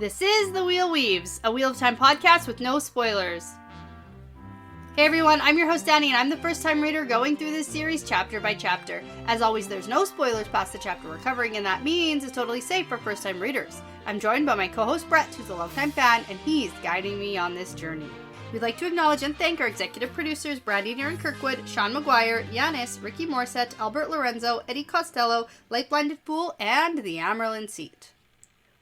This is The Wheel Weaves, a Wheel of Time podcast with no spoilers. Hey everyone, I'm your host Dani, and I'm the first-time reader going through this series chapter by chapter. As always, there's no spoilers past the chapter we're covering, and that means it's totally safe for first-time readers. I'm joined by my co-host Brett, who's a long-time fan, and he's guiding me on this journey. We'd like to acknowledge and thank our executive producers Brandy and Kirkwood, Sean McGuire, Yanis, Rikky, Morrisette, Lorenzo, Eddie Costello, LightBlindedFool, and the Amyrlin seat.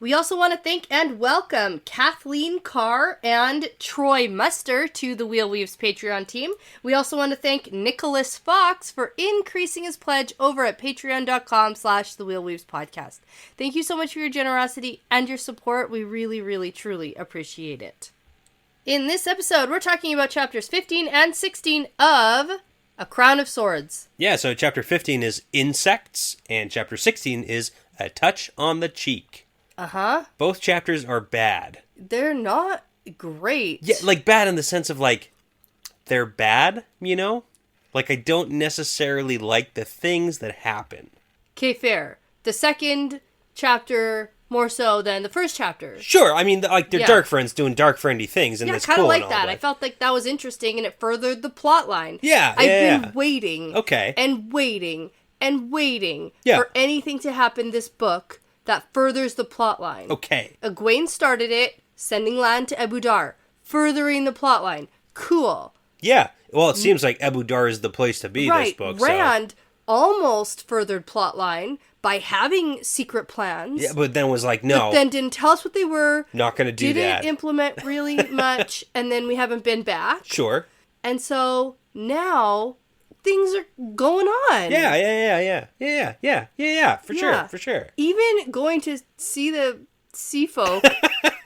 We also want to thank and welcome Kathleen Carr and Troy Muster to the Wheel Weaves Patreon team. We also want to thank Nicholas Fox for increasing his pledge over at patreon.com/The Wheel Weaves podcast. Thank you so much for your generosity and your support. We really, really, truly appreciate it. In this episode, we're talking about chapters 15 and 16 of A Crown of Swords. Yeah, so chapter 15 is Insects, and chapter 16 is A Touch on the Cheek. Uh-huh. Both chapters are bad. They're not great. Yeah, like bad in the sense of like, they're bad, you know? Like I don't necessarily like the things that happen. Okay, fair. The second chapter more so than the first chapter. Sure, I mean, like they're dark friends doing dark friendy things, and that's cool. Yeah, kind of like that. But I felt like that was interesting, and it furthered the plot line. Yeah, I've been waiting. Okay. And waiting and waiting for anything to happen in this book that furthers the plot line. Okay. Egwene started it, sending land to Abu Dar, furthering the plot line. Cool. Yeah. Well, it seems like Abu Dar is the place to be this book. Rand almost furthered plot line by having secret plans. Yeah, but then was like, no. But then didn't tell us what they were. Not going to do that. Didn't implement really much, and then we haven't been back. Sure. And so now things are going on. Yeah, for sure. Even going to see the sea folk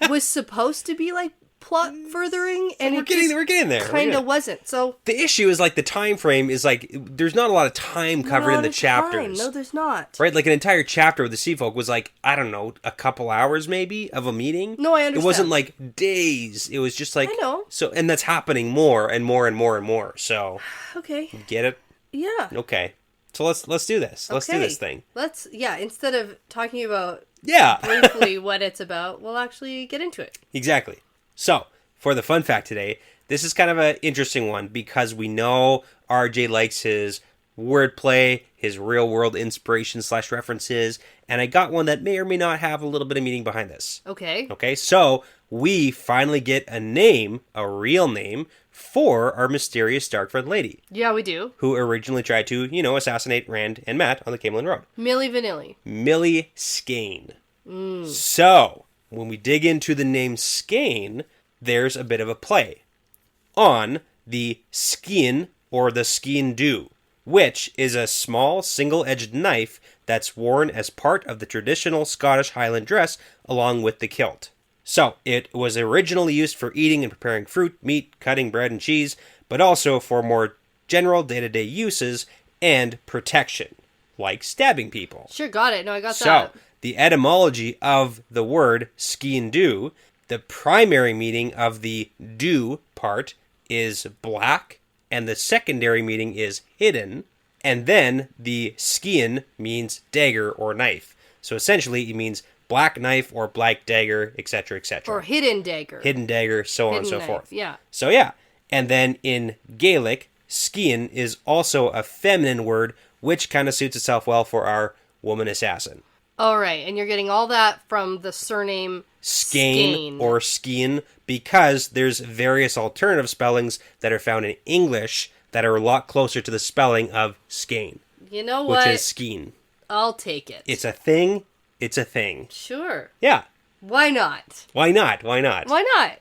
was supposed to be like plot furthering, and we're getting there. Kind of wasn't. So the issue is like the time frame is like there's not a lot of time covered in the chapters. No, there's not. Right, like an entire chapter with the sea folk was like, I don't know, a couple hours maybe of a meeting. No, I understand. It wasn't like days. It was just like I know. So, and that's happening more and more and more and more. So okay, get it? Yeah. Okay. So let's do this. Let's do this thing. Instead of talking about briefly what it's about, we'll actually get into it. Exactly. So, for the fun fact today, this is kind of an interesting one because we know RJ likes his wordplay, his real-world inspiration / references, and I got one that may or may not have a little bit of meaning behind this. Okay, so we finally get a name, a real name, for our mysterious Dark-Friend lady. Yeah, we do. Who originally tried to, assassinate Rand and Matt on the Camelin Road. Millie Vanilli. Millie Skane. So, when we dig into the name Skane, there's a bit of a play on the skean or the skean do, which is a small single-edged knife that's worn as part of the traditional Scottish Highland dress along with the kilt. So, it was originally used for eating and preparing fruit, meat, cutting bread and cheese, but also for more general day-to-day uses and protection, like stabbing people. Sure, got it. No, I got that. So, the etymology of the word skean do, the primary meaning of the do part is black, and the secondary meaning is hidden, and then the skean means dagger or knife. So essentially it means black knife or black dagger, etc., etc. Or hidden dagger. Hidden dagger, so on and so forth. Yeah. So yeah. And then in Gaelic, skean is also a feminine word, which kind of suits itself well for our woman assassin. All right, and you're getting all that from the surname Skane or Skeen, because there's various alternative spellings that are found in English that are a lot closer to the spelling of Skane. You know what? Which is Skeen. I'll take it. It's a thing. It's a thing. Sure. Yeah. Why not? Why not? Why not? Why not?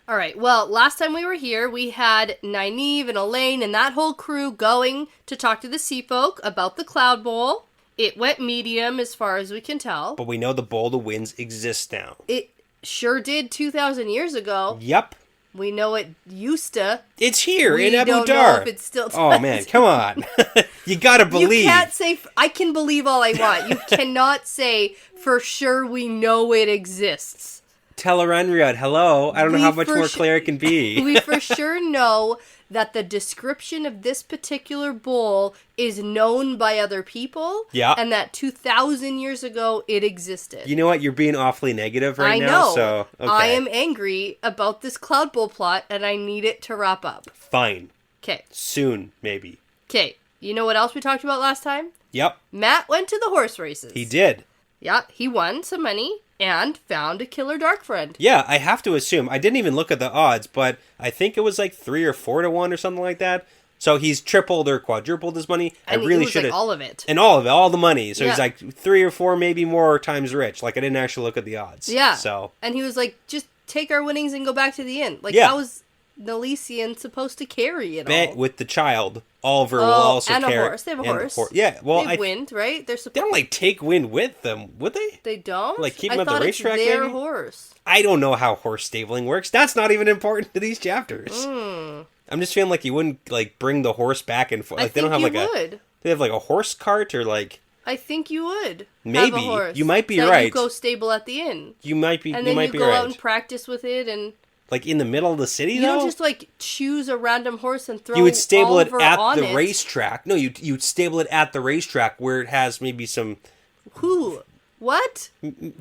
All right, well, last time we were here, we had Nynaeve and Elaine and that whole crew going to talk to the sea folk about the Cloud Bowl. It went medium as far as we can tell. But we know the Bowl of Winds exists now. It sure did 2,000 years ago. Yep. We know it used to. It's here in Abu Dar. We don't know if it still does. Oh, man, come on. You gotta believe. You can't say, I can believe all I want. You cannot say, for sure we know it exists. Tel'aran'rhiod, hello. I don't know how much more clear it can be. We for sure know that the description of this particular bowl is known by other people. Yeah. And that 2,000 years ago, it existed. You know what? You're being awfully negative right now. I know. So, okay. I am angry about this Cloud Bowl plot, and I need it to wrap up. Fine. Okay. Soon, maybe. Okay. You know what else we talked about last time? Yep. Matt went to the horse races. He did. Yeah, he won some money and found a killer dark friend. Yeah, I have to assume. I didn't even look at the odds, but I think it was like 3 or 4 to 1 or something like that. So he's tripled or quadrupled his money. And I really it was should like have. all of it. And all of it, all the money. So Yeah. he's like 3 or 4, maybe more times rich. Like I didn't actually look at the odds. Yeah. So And he was like, just take our winnings and go back to the inn. Like, Yeah. how was Nelisian supposed to carry it all? with the child, Oliver will also and carry. a horse. They have a and horse. Yeah, well, They wind, right? They're they supposed. don't like take wind with them, would they? They don't. like, keep I them at the thought it's racetrack, Their maybe? horse. I don't know how horse stabling works. That's not even important to these chapters. Mm. I'm just feeling like you wouldn't like bring the horse back and forth. Like I they think don't have you like would. they have like a horse cart or like I think you would. Maybe. Have a horse You might be that right. You go stable at the inn, you might be and you then might you be go right. out and practice with it, and Like in the middle of the city, you though? don't just like choose a random horse and throw. You would stable it Oliver at on the it. racetrack. No, you'd stable it at the racetrack where it has maybe some. Who? What?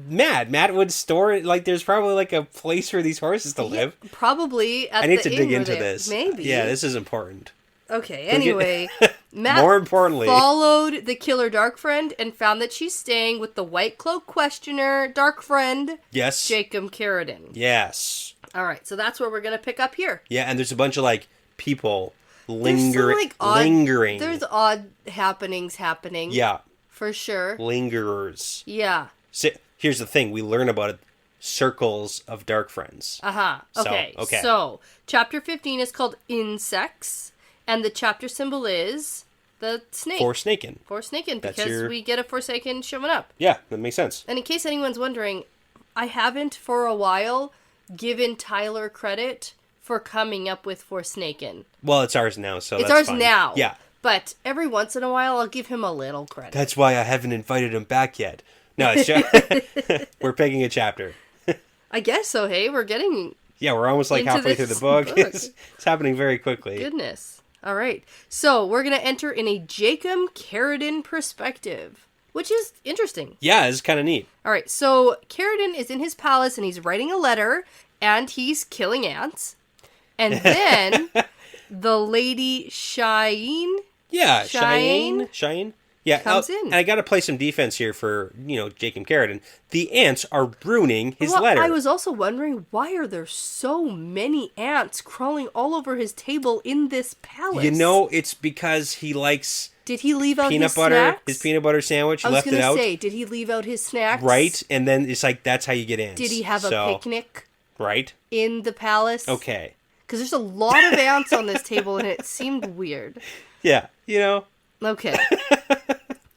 Matt would store it. Like there's probably like a place for these horses to live. Probably at I need the to inn dig where into they- this. Maybe. Yeah, this is important. Okay, anyway, Matt More importantly, followed the killer dark friend and found that she's staying with the white cloak questioner dark friend, yes, Jacob Carradine. yes, All right, so that's where we're going to pick up here. yeah, and there's a bunch of like people There's some, like, lingering. There's odd happenings happening. Yeah, For sure. lingerers. Yeah. So, here's the thing: we learn about it. Circles of dark friends. Uh-huh. Okay. okay. So, chapter 15 is called Insects, and the chapter symbol is the snake. Forsaken. Forsaken, That's because we get a Forsaken showing up. Yeah, that makes sense. And in case anyone's wondering, I haven't for a while given Tyler credit for coming up with Forsaken. Well, it's ours now, so It's that's ours fine. now. Yeah. But every once in a while, I'll give him a little credit. That's why I haven't invited him back yet. No, it's we're picking a chapter. I guess so, hey? We're getting... Yeah, we're almost like Into halfway through this the book. book. It's happening very quickly. Goodness. All right. So, we're going to enter in a Jacob Carradine perspective, which is interesting. Yeah, it's kind of neat. All right. So, Carradine is in his palace, and he's writing a letter, and he's killing ants. And then, the Lady Cheyenne... Yeah, Cheyenne Cheyenne. Yeah, comes in. And I got to play some defense here for, Jacob Carradine. The ants are ruining his Well, letter. I was also wondering, why are there so many ants crawling all over his table in this palace? It's because he likes Did he leave out peanut his butter, snacks? his peanut butter sandwich, I was left going it to out. say, did he leave out his snacks? Right, and then it's like, that's how you get ants. Did he have So, a picnic Right? in the palace? Okay. Because there's a lot of ants on this table, and it seemed weird. Yeah, Okay.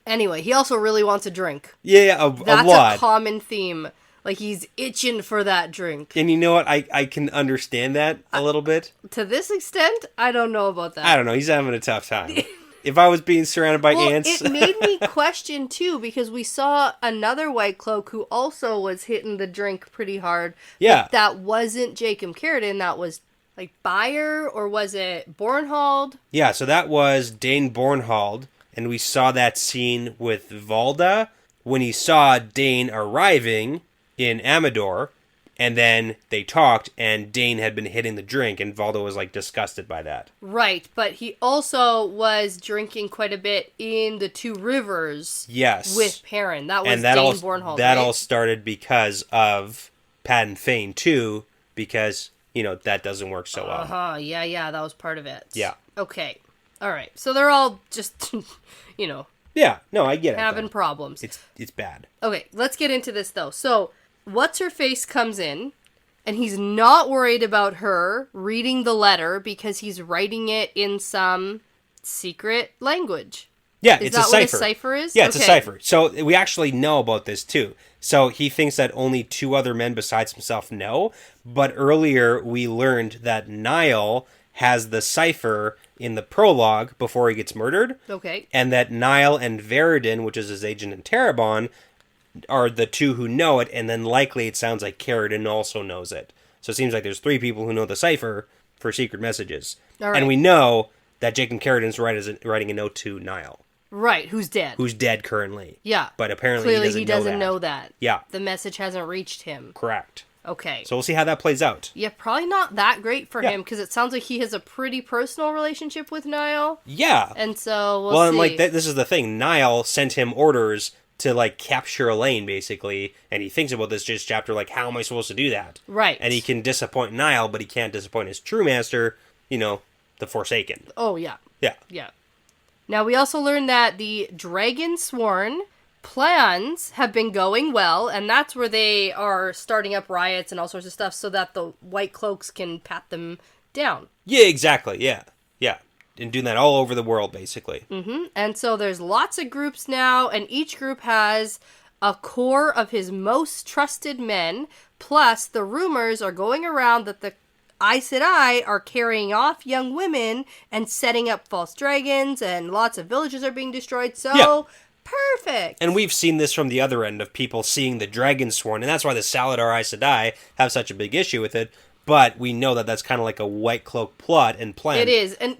Anyway, he also really wants a drink. Yeah, a That's lot. a common theme. Like, he's itching for that drink. And you know what? I can understand that a little bit. To this extent, I don't know about that. I don't know. He's having a tough time. If I was being surrounded by Well, ants... it made me question, too, because we saw another White Cloak who also was hitting the drink pretty hard. Yeah. But that wasn't Jacob Carradine. That was, like, Bayer, or was it Bornhold? Yeah, so that was Dane Bornhold, and we saw that scene with Valda when he saw Dane arriving in Amador, and then they talked, and Dane had been hitting the drink, and Valda was, like, disgusted by that. Right, but he also was drinking quite a bit in the Two Rivers. Yes. With Perrin. That was And that Dane all, Bornhold, that right? all started because of Pat Fane, too, because, that doesn't work so well. Uh-huh, yeah, that was part of it. Yeah. Okay, all right. So they're all just, Yeah, no, I get it. having though. problems. It's bad. Okay, let's get into this, though. So, What's-Her-Face comes in, and he's not worried about her reading the letter because he's writing it in some secret language. Yeah, Is it's that a what cipher. a cipher is? Yeah, it's a Okay. cipher. So we actually know about this too. So he thinks that only 2 other men besides himself know. But earlier we learned that Niall has the cipher in the prologue before he gets murdered. Okay. And that Niall and Veridin, which is his agent in Terrebonne, are the two who know it, and then likely it sounds like Carradine also knows it. So it seems like there's 3 people who know the cipher for secret messages. All right. And we know that Jacob Carradine's writing a note to Niall. Right, who's dead. Who's dead currently. Yeah. But apparently Clearly he doesn't know that. Yeah. The message hasn't reached him. Correct. Okay. So we'll see how that plays out. Yeah, probably not that great for him, because it sounds like he has a pretty personal relationship with Niall. Yeah. And so we'll see. And like this is the thing. Niall sent him orders to like capture Elaine, basically, and he thinks about this just chapter, like, how am I supposed to do that? Right. And he can disappoint Niall, but he can't disappoint his true master, the Forsaken. Oh, yeah. Yeah. Yeah. Now, we also learned that the Dragon Sworn plans have been going well, and that's where they are starting up riots and all sorts of stuff so that the White Cloaks can pat them down. Yeah, exactly. Yeah. Yeah. And doing that all over the world, basically. Mm-hmm. And so there's lots of groups now, and each group has a core of his most trusted men, plus the rumors are going around that the Aes Sedai are carrying off young women and setting up false dragons, and lots of villages are being destroyed, so perfect! And we've seen this from the other end of people seeing the Dragon Sworn, and that's why the Saladar Aes Sedai have such a big issue with it, but we know that that's kind of like a White Cloak plot and plan. It is, and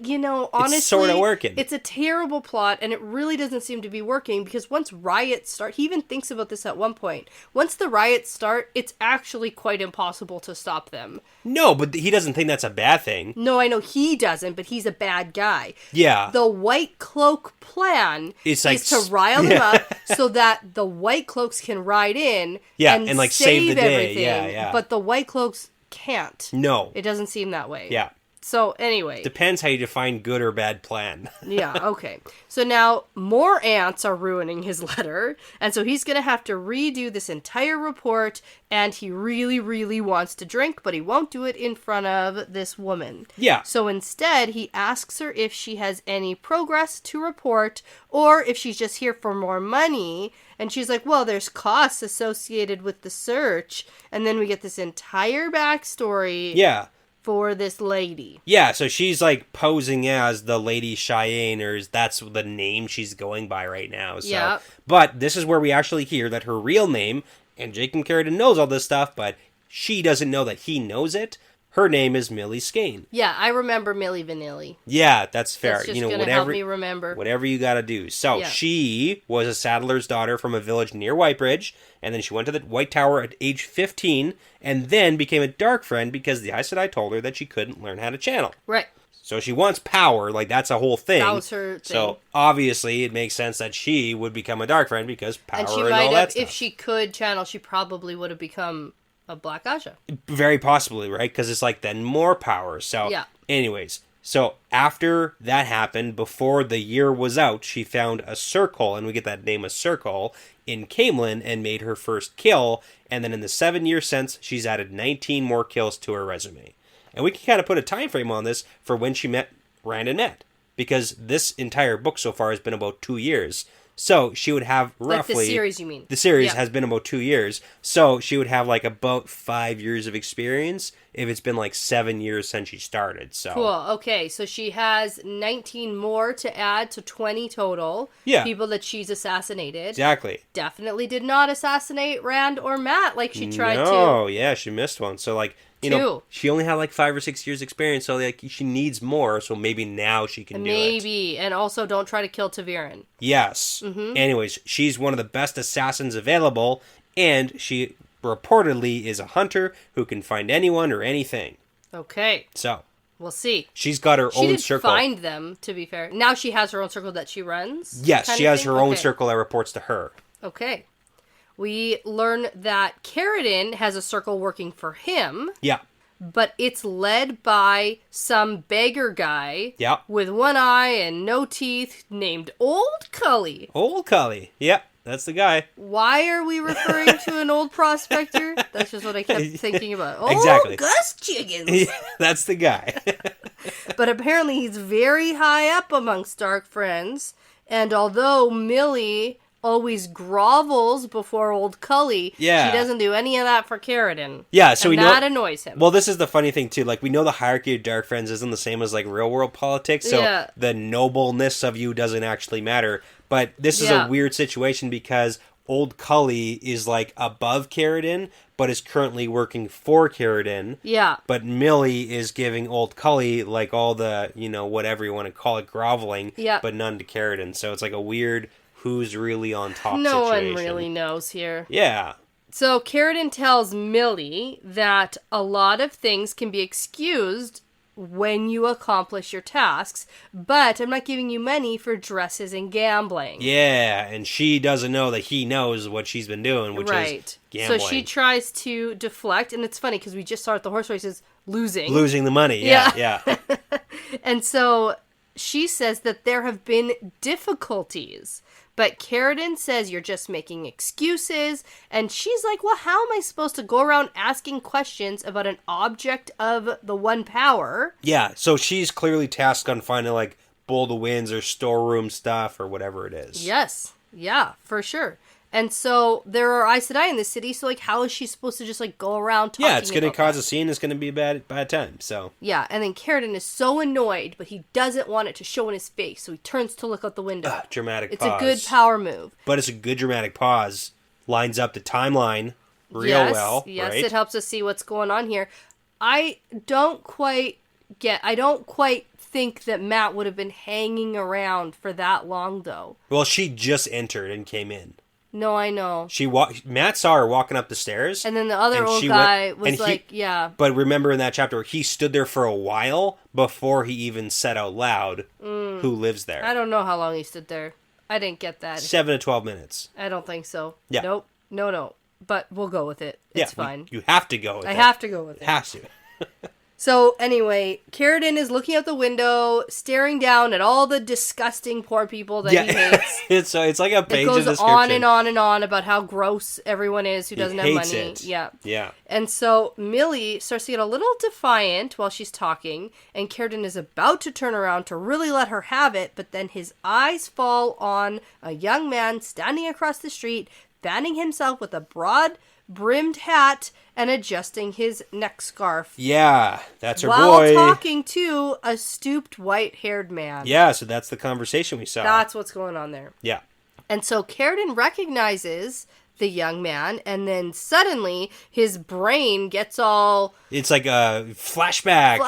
honestly, it's sort of working. It's a terrible plot, and it really doesn't seem to be working, because once riots start, he even thinks about this at one point, once the riots start, it's actually quite impossible to stop them. No, but he doesn't think that's a bad thing. No, I know he doesn't, but he's a bad guy. Yeah. The White Cloak plan is to rile them up so that the White Cloaks can ride in and like save the day. Everything. Yeah. But the White Cloaks can't. No. It doesn't seem that way. Yeah. So, anyway. Depends how you define good or bad plan. Yeah, okay. So now, more ants are ruining his letter, and so he's gonna have to redo this entire report, and he really, really wants to drink, but he won't do it in front of this woman. Yeah. So instead, he asks her if she has any progress to report, or if she's just here for more money, and she's like, well, there's costs associated with the search, and then we get this entire backstory. Yeah. For this lady. Yeah, so she's like posing as the Lady Cheyenne, or that's the name she's going by right now. So. Yeah. But this is where we actually hear that her real name, and Jacob Carradine knows all this stuff, but she doesn't know that he knows it. Her name is Millie Skane. Yeah, I remember Millie Vanilli. Yeah, that's fair. That's just gonna help me remember. Whatever you gotta do. So, she was a saddler's daughter from a village near Whitebridge, and then she went to the White Tower at age 15, and then became a Dark Friend because the Aes Sedai told her that she couldn't learn how to channel. Right. So she wants power, like that's a whole thing. That was her thing. So obviously it makes sense that she would become a Dark Friend because power and, she all might that stuff. If she could channel, she probably would have become a Black Aja. Very possibly, right? Because it's like then more power. So anyways, so after that happened, before the year was out, she found a circle, and we get that name, a circle, in Camelin and made her first kill. And then in the 7 years since, she's added 19 more kills to her resume. And we can kind of put a time frame on this for when she met Rand and Ned, because this entire book so far has been about 2 years. So she would have roughly... Like the series, you mean? The series has been about 2 years. So she would have like about 5 years of experience if it's been like 7 years since she started. So cool. Okay, so she has 19 more to add to 20 total. Yeah. People that she's assassinated. Exactly. Definitely did not assassinate Rand or Matt like she tried to. Oh, yeah, she missed one. So like... You know, she only had like 5 or 6 years experience, so like she needs more, so maybe now she can do it. Maybe, and also don't try to kill Ta'Veren. Yes. Mm-hmm. Anyways, she's one of the best assassins available, and she reportedly is a hunter who can find anyone or anything. Okay. So. We'll see. She's got her own circle. She did find them, to be fair. Now she has her own circle that she runs? Yes, she has her own circle that reports to her. Okay. We learn that Carradine has a circle working for him. Yeah. But it's led by some beggar guy. Yeah. With one eye and no teeth named Old Cully. Old Cully. Yep. That's the guy. Why are we referring to an old prospector? That's just what I kept thinking about. Oh, exactly. Gus Chiggins. Yeah, that's the guy. But apparently he's very high up amongst Dark Friends. And although Millie always grovels before Old Cully, she doesn't do any of that for Carradine. Yeah, so we know that annoys him. Well, this is the funny thing too. Like, we know the hierarchy of Dark Friends isn't the same as like real world politics, so the nobleness of you doesn't actually matter. But this is a weird situation because Old Cully is like above Carradine, but is currently working for Carradine. Yeah. But Millie is giving Old Cully like all the, whatever you want to call it, groveling, but none to Carradine. So it's like a weird who's really on top no situation. one really knows here. Yeah. So Carradine tells Millie that a lot of things can be excused when you accomplish your tasks, but I'm not giving you money for dresses and gambling. Yeah, and she doesn't know that he knows what she's been doing, which is gambling. So she tries to deflect, and it's funny because we just saw at the horse races losing the money. Yeah. And so she says that there have been difficulties, but Carradine says you're just making excuses, and she's like, well, how am I supposed to go around asking questions about an object of the one power? Yeah, so she's clearly tasked on finding, like, Bowl the Winds or storeroom stuff or whatever it is. Yes, yeah, for sure. And so there are Aes Sedai in the city, so, like, how is she supposed to just, like, go around talking about Yeah, it's going to cause a scene, it's going to be a bad time, so. Yeah, and then Carradine is so annoyed, but he doesn't want it to show in his face, so he turns to look out the window. Dramatic pause. It's a good power move. But it's a good dramatic pause. Lines up the timeline real well, Yes, right? It helps us see what's going on here. I don't quite think that Matt would have been hanging around for that long, though. Well, she just entered and came in. No, I know. Matt saw her walking up the stairs. And then the other old guy was like, yeah. But remember in that chapter, he stood there for a while before he even said out loud who lives there. I don't know how long he stood there. I didn't get that. 7 to 12 minutes. I don't think so. Yeah. Nope. No. But we'll go with it. It's fine. You have to go with it. I have to go with it. Has to. So, anyway, Carradine is looking out the window, staring down at all the disgusting poor people that he hates. it's like a page of description. It description. goes on and on and on about how gross everyone is who doesn't have money. It. Yeah. And so Millie starts to get a little defiant while she's talking, and Carradine is about to turn around to really let her have it, but then his eyes fall on a young man standing across the street, fanning himself with a broad-brimmed hat and adjusting his neck scarf. Yeah, that's her while boy. While talking to a stooped, white-haired man. Yeah, so that's the conversation we saw. That's what's going on there. Yeah. And so Carradine recognizes the young man, and then suddenly his brain gets all... It's like a flashback.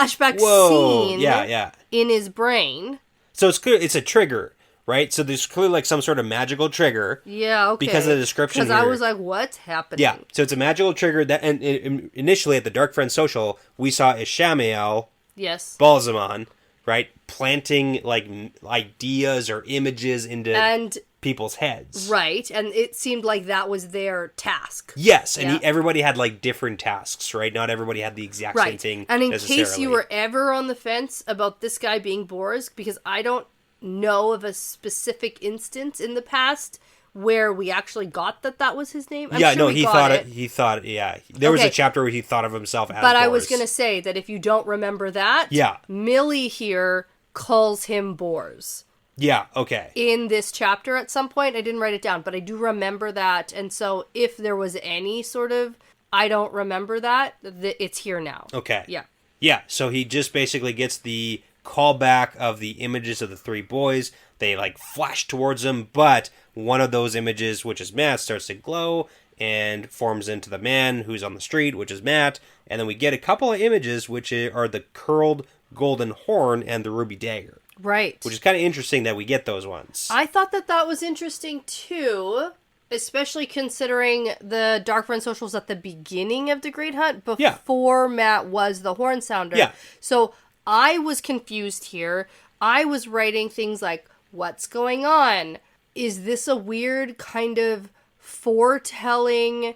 Whoa. Scene yeah. in his brain. So it's clear it's a trigger. Right? So there's clearly like some sort of magical trigger. Yeah, okay. Because of the description here. Because I was like, what's happening? Yeah, so it's a magical trigger that, and initially at the Dark Friend Social, we saw Ishamael, Balsamon, right, planting like ideas or images into people's heads. Right, and it seemed like that was their task. Yes, and everybody had like different tasks, right? Not everybody had the exact same thing. And in case you were ever on the fence about this guy being Boris, because I don't know of a specific instance in the past where we actually got that was his name. He thought it. There was a chapter where he thought of himself as But Boris. I was going to say that if you don't remember that, Millie here calls him Bors. Yeah, okay. In this chapter at some point, I didn't write it down, but I do remember that. And so if there was any sort of, I don't remember that, it's here now. Okay. Yeah. Yeah, so he just basically gets the callback of the images of the three boys. They like flash towards him, but one of those images, which is Matt, starts to glow and forms into the man who's on the street, which is Matt. And then we get a couple of images, which are the curled golden horn and the ruby dagger. Right. Which is kind of interesting that we get those ones. I thought that was interesting too, especially considering the Dark Friend Socials at the beginning of the Great Hunt before Matt was the horn sounder. Yeah. So I was confused here. I was writing things like, what's going on? Is this a weird kind of foretelling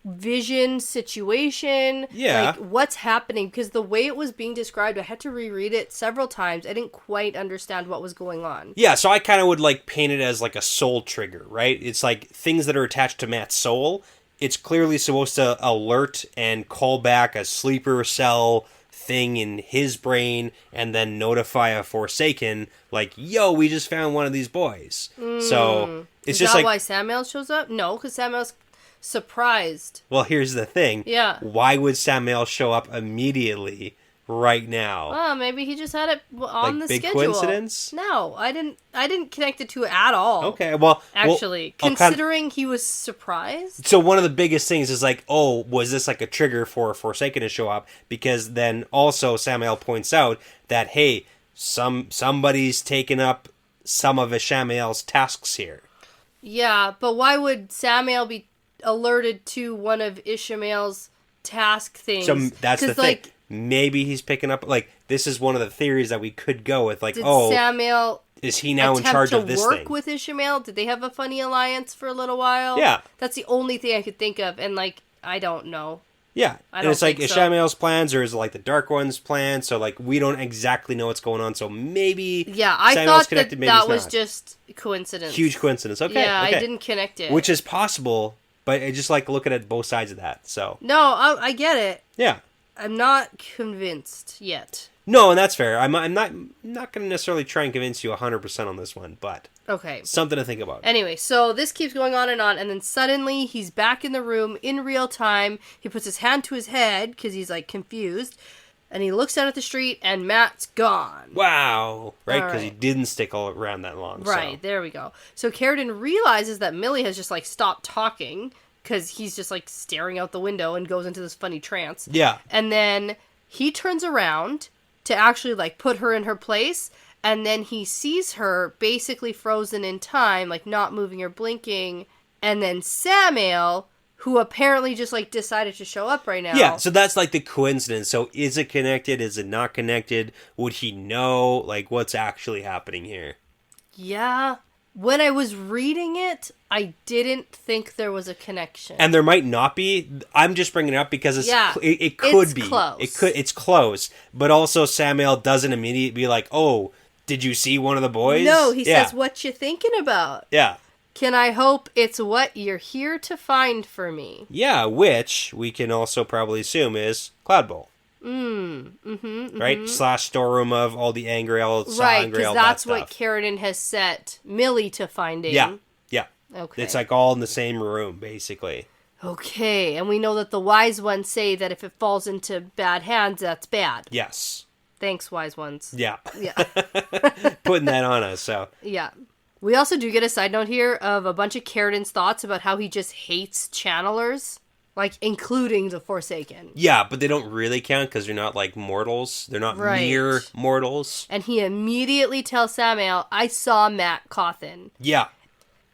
vision situation? Yeah. Like, what's happening? Because the way it was being described, I had to reread it several times. I didn't quite understand what was going on. Yeah, so I kind of would like paint it as like a soul trigger, right? It's like things that are attached to Matt's soul. It's clearly supposed to alert and call back a sleeper cell thing in his brain and then notify a Forsaken like, yo, we just found one of these boys. So it's just like, why Samael shows up? No, because Samael's surprised. Well, here's the thing. Yeah. Why would Samael show up immediately right now. Oh, maybe he just had it on the big schedule. Coincidence? No, I didn't connect it to it at all. Okay, well... Actually, considering he was surprised. So one of the biggest things is like, oh, was this like a trigger for Forsaken to show up? Because then also Samael points out that, hey, somebody's taken up some of Ishamael's tasks here. Yeah, but why would Samael be alerted to one of Ishamael's task things? So that's the thing. Maybe he's picking up, like, this is one of the theories that we could go with, like, did Samael is he now in charge of this thing? Attempt to work with Ishamael? Did they have a funny alliance for a little while? Yeah. That's the only thing I could think of, and, like, I don't know. Yeah, and it's like Ishamael's plans, or is it like the Dark One's plan? So, like, we don't exactly know what's going on, so maybe I thought that was just coincidence. Huge coincidence, okay. Yeah, okay. I didn't connect it. Which is possible, but I just like looking at both sides of that, so. No, I get it. Yeah. I'm not convinced yet. No, and that's fair. I'm not going to necessarily try and convince you 100% on this one, but okay, something to think about. Anyway, so this keeps going on, and then suddenly he's back in the room in real time. He puts his hand to his head because he's like confused, and he looks out at the street, and Matt's gone. Wow, right? Because he didn't stick around that long. Right, there we go. So Carradine realizes that Millie has just like stopped talking because he's just like staring out the window and goes into this funny trance. Yeah, and then he turns around to actually, like, put her in her place, and then he sees her basically frozen in time, like, not moving or blinking, and then Samael, who apparently just, like, decided to show up right now. Yeah, so that's, like, the coincidence. So is it connected? Is it not connected? Would he know? Like, what's actually happening here? Yeah. When I was reading it, I didn't think there was a connection. And there might not be. I'm just bringing it up because it could be. Close. It's close. But also Samael doesn't immediately be like, oh, did you see one of the boys? No, he says, what you thinking about? Yeah. Can I hope it's what you're here to find for me? Yeah, which we can also probably assume is Cloud Bowl. Right? Slash storeroom of all the Angreal, right, because that's what Carradine has set Millie to finding. Yeah, yeah. Okay. It's like all in the same room, basically. Okay, and we know that the wise ones say that if it falls into bad hands, that's bad. Yes. Thanks, wise ones. Yeah. Yeah. Putting that on us, so. Yeah. We also do get a side note here of a bunch of Carradine's thoughts about how he just hates channelers. Like, including the Forsaken. Yeah, but they don't really count because they're not, like, mortals. They're not mere mortals. And he immediately tells Samael, I saw Matt Cawthon. Yeah.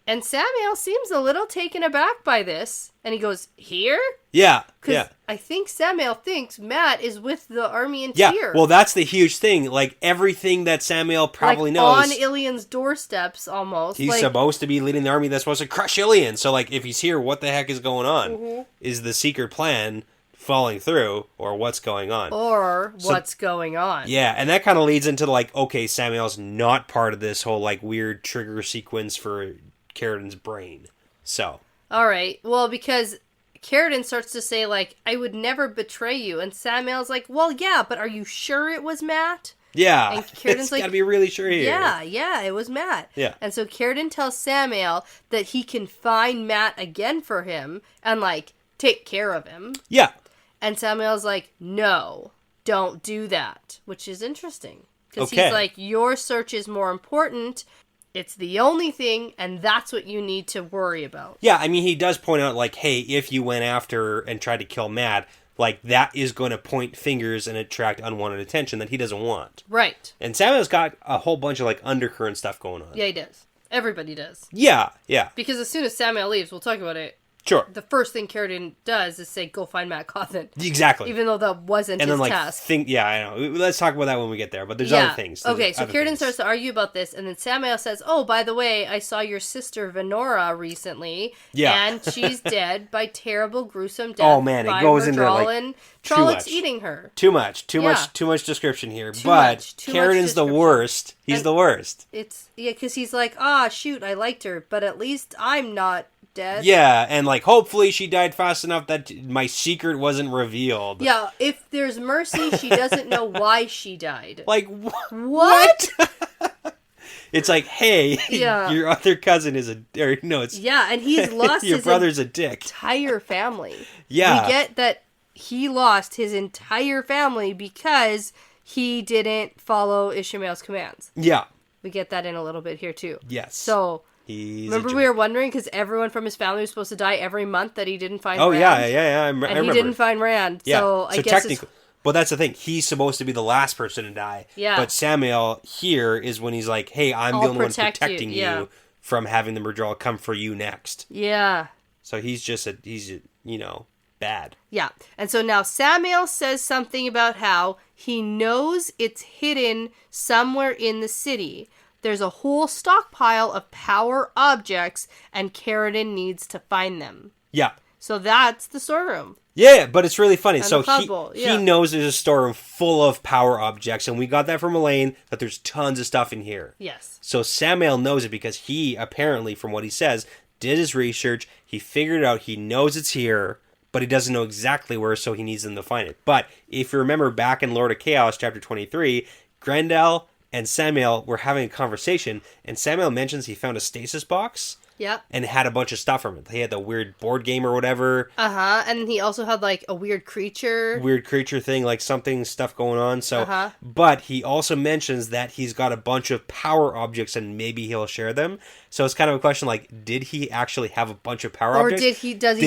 And Samael seems a little taken aback by this. And he goes, here? Yeah, Because I think Samael thinks Matt is with the army in Tyr. Tyr. Well, that's the huge thing. Like, everything that Samael probably knows. On Ilian's doorsteps, almost. He's supposed to be leading the army that's supposed to crush Ilian. So, like, if he's here, what the heck is going on? Mm-hmm. Is the secret plan falling through, or what's going on? Or what's going on. Yeah, and that kind of leads into, like, okay, Samael's not part of this whole, like, weird trigger sequence for Carradine's brain. So. All right. Well, because Carradine starts to say, like, I would never betray you. And Samael's like, well, yeah, but are you sure it was Matt? Yeah. And Carradine's like, gotta be really sure here. Yeah, it was Matt. Yeah. And so Carradine tells Samael that he can find Matt again for him and, like, take care of him. Yeah. And Samael's like, no, don't do that. Which is interesting. Because he's like, your search is more important. It's the only thing, and that's what you need to worry about. Yeah, I mean, he does point out, like, hey, if you went after and tried to kill Matt, like, that is going to point fingers and attract unwanted attention that he doesn't want. Right. And Samael's got a whole bunch of, like, undercurrent stuff going on. Yeah, he does. Everybody does. Yeah. Because as soon as Samael leaves, we'll talk about it. Sure. The first thing Carradine does is say, go find Matt Cawthon. Exactly. Even though that wasn't his task. Yeah, I know. Let's talk about that when we get there, but there's other things. So Carradine starts to argue about this, and then Samael says, oh, by the way, I saw your sister Venora recently, and she's dead by terrible, gruesome death. Oh, man, it goes into, like, Trollocs eating her. Too much description here, but Carradine's the worst. He's the worst. Because he's like, shoot, I liked her, but at least I'm not dead. Yeah, and, like, hopefully she died fast enough that my secret wasn't revealed. Yeah, if there's mercy, she doesn't know why she died. Like, what? It's like, hey, your other cousin is and he's lost your his brother's a dick. entire family. Yeah. We get that he lost his entire family because he didn't follow Ishmael's commands. Yeah. We get that in a little bit here, too. Yes. So, remember we were wondering, because everyone from his family was supposed to die every month, that he didn't find Rand? Yeah. I remember. He didn't find Rand. Yeah. So I guess technically, well, that's the thing. He's supposed to be the last person to die. Yeah. But Samuel here is when he's like, hey, I'm the only one protecting you from having the Murdral come for you next. Yeah. So he's just, bad. Yeah. And so now Samuel says something about how he knows it's hidden somewhere in the city. There's a whole stockpile of power objects, and Carradine needs to find them. Yeah. So that's the storeroom. Yeah, but it's really funny. And so he knows there's a storeroom full of power objects, and we got that from Elaine, that there's tons of stuff in here. Yes. So Samuel knows it because he, apparently, from what he says, did his research, he figured it out, he knows it's here, but he doesn't know exactly where, so he needs them to find it. But if you remember back in Lord of Chaos, chapter 23, Grendel and Samuel were having a conversation, and Samuel mentions he found a stasis box. Yep. And had a bunch of stuff from it. He had the weird board game or whatever. Uh-huh. And he also had, like, a weird creature. Weird creature thing, like stuff going on. So, But he also mentions that he's got a bunch of power objects and maybe he'll share them. So it's kind of a question, like, did he actually have a bunch of power objects? Or does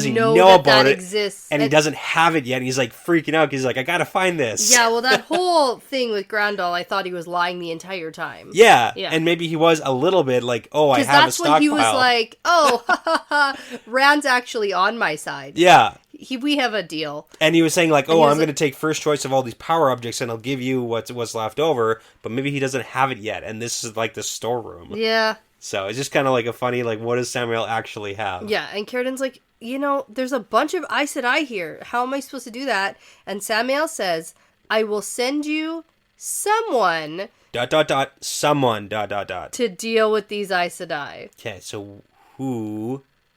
he know that exists? And he doesn't have it yet. And he's, like, freaking out. He's like, I gotta find this. Yeah, well, that whole thing with Grendel, I thought he was lying the entire time. Yeah. And maybe he was a little bit like, oh, I have a stockpile. Because that's when he was like, oh, Rand's actually on my side. Yeah. We have a deal. And he was saying like, oh, I'm going to take first choice of all these power objects and I'll give you what's left over. But maybe he doesn't have it yet. And this is like the storeroom. Yeah. So it's just kind of like a funny, like, what does Samuel actually have? Yeah. And Carradine's like, there's a bunch of Aes Sedai here. How am I supposed to do that? And Samuel says, I will send you someone... ... someone ... to deal with these Aes Sedai. Okay, so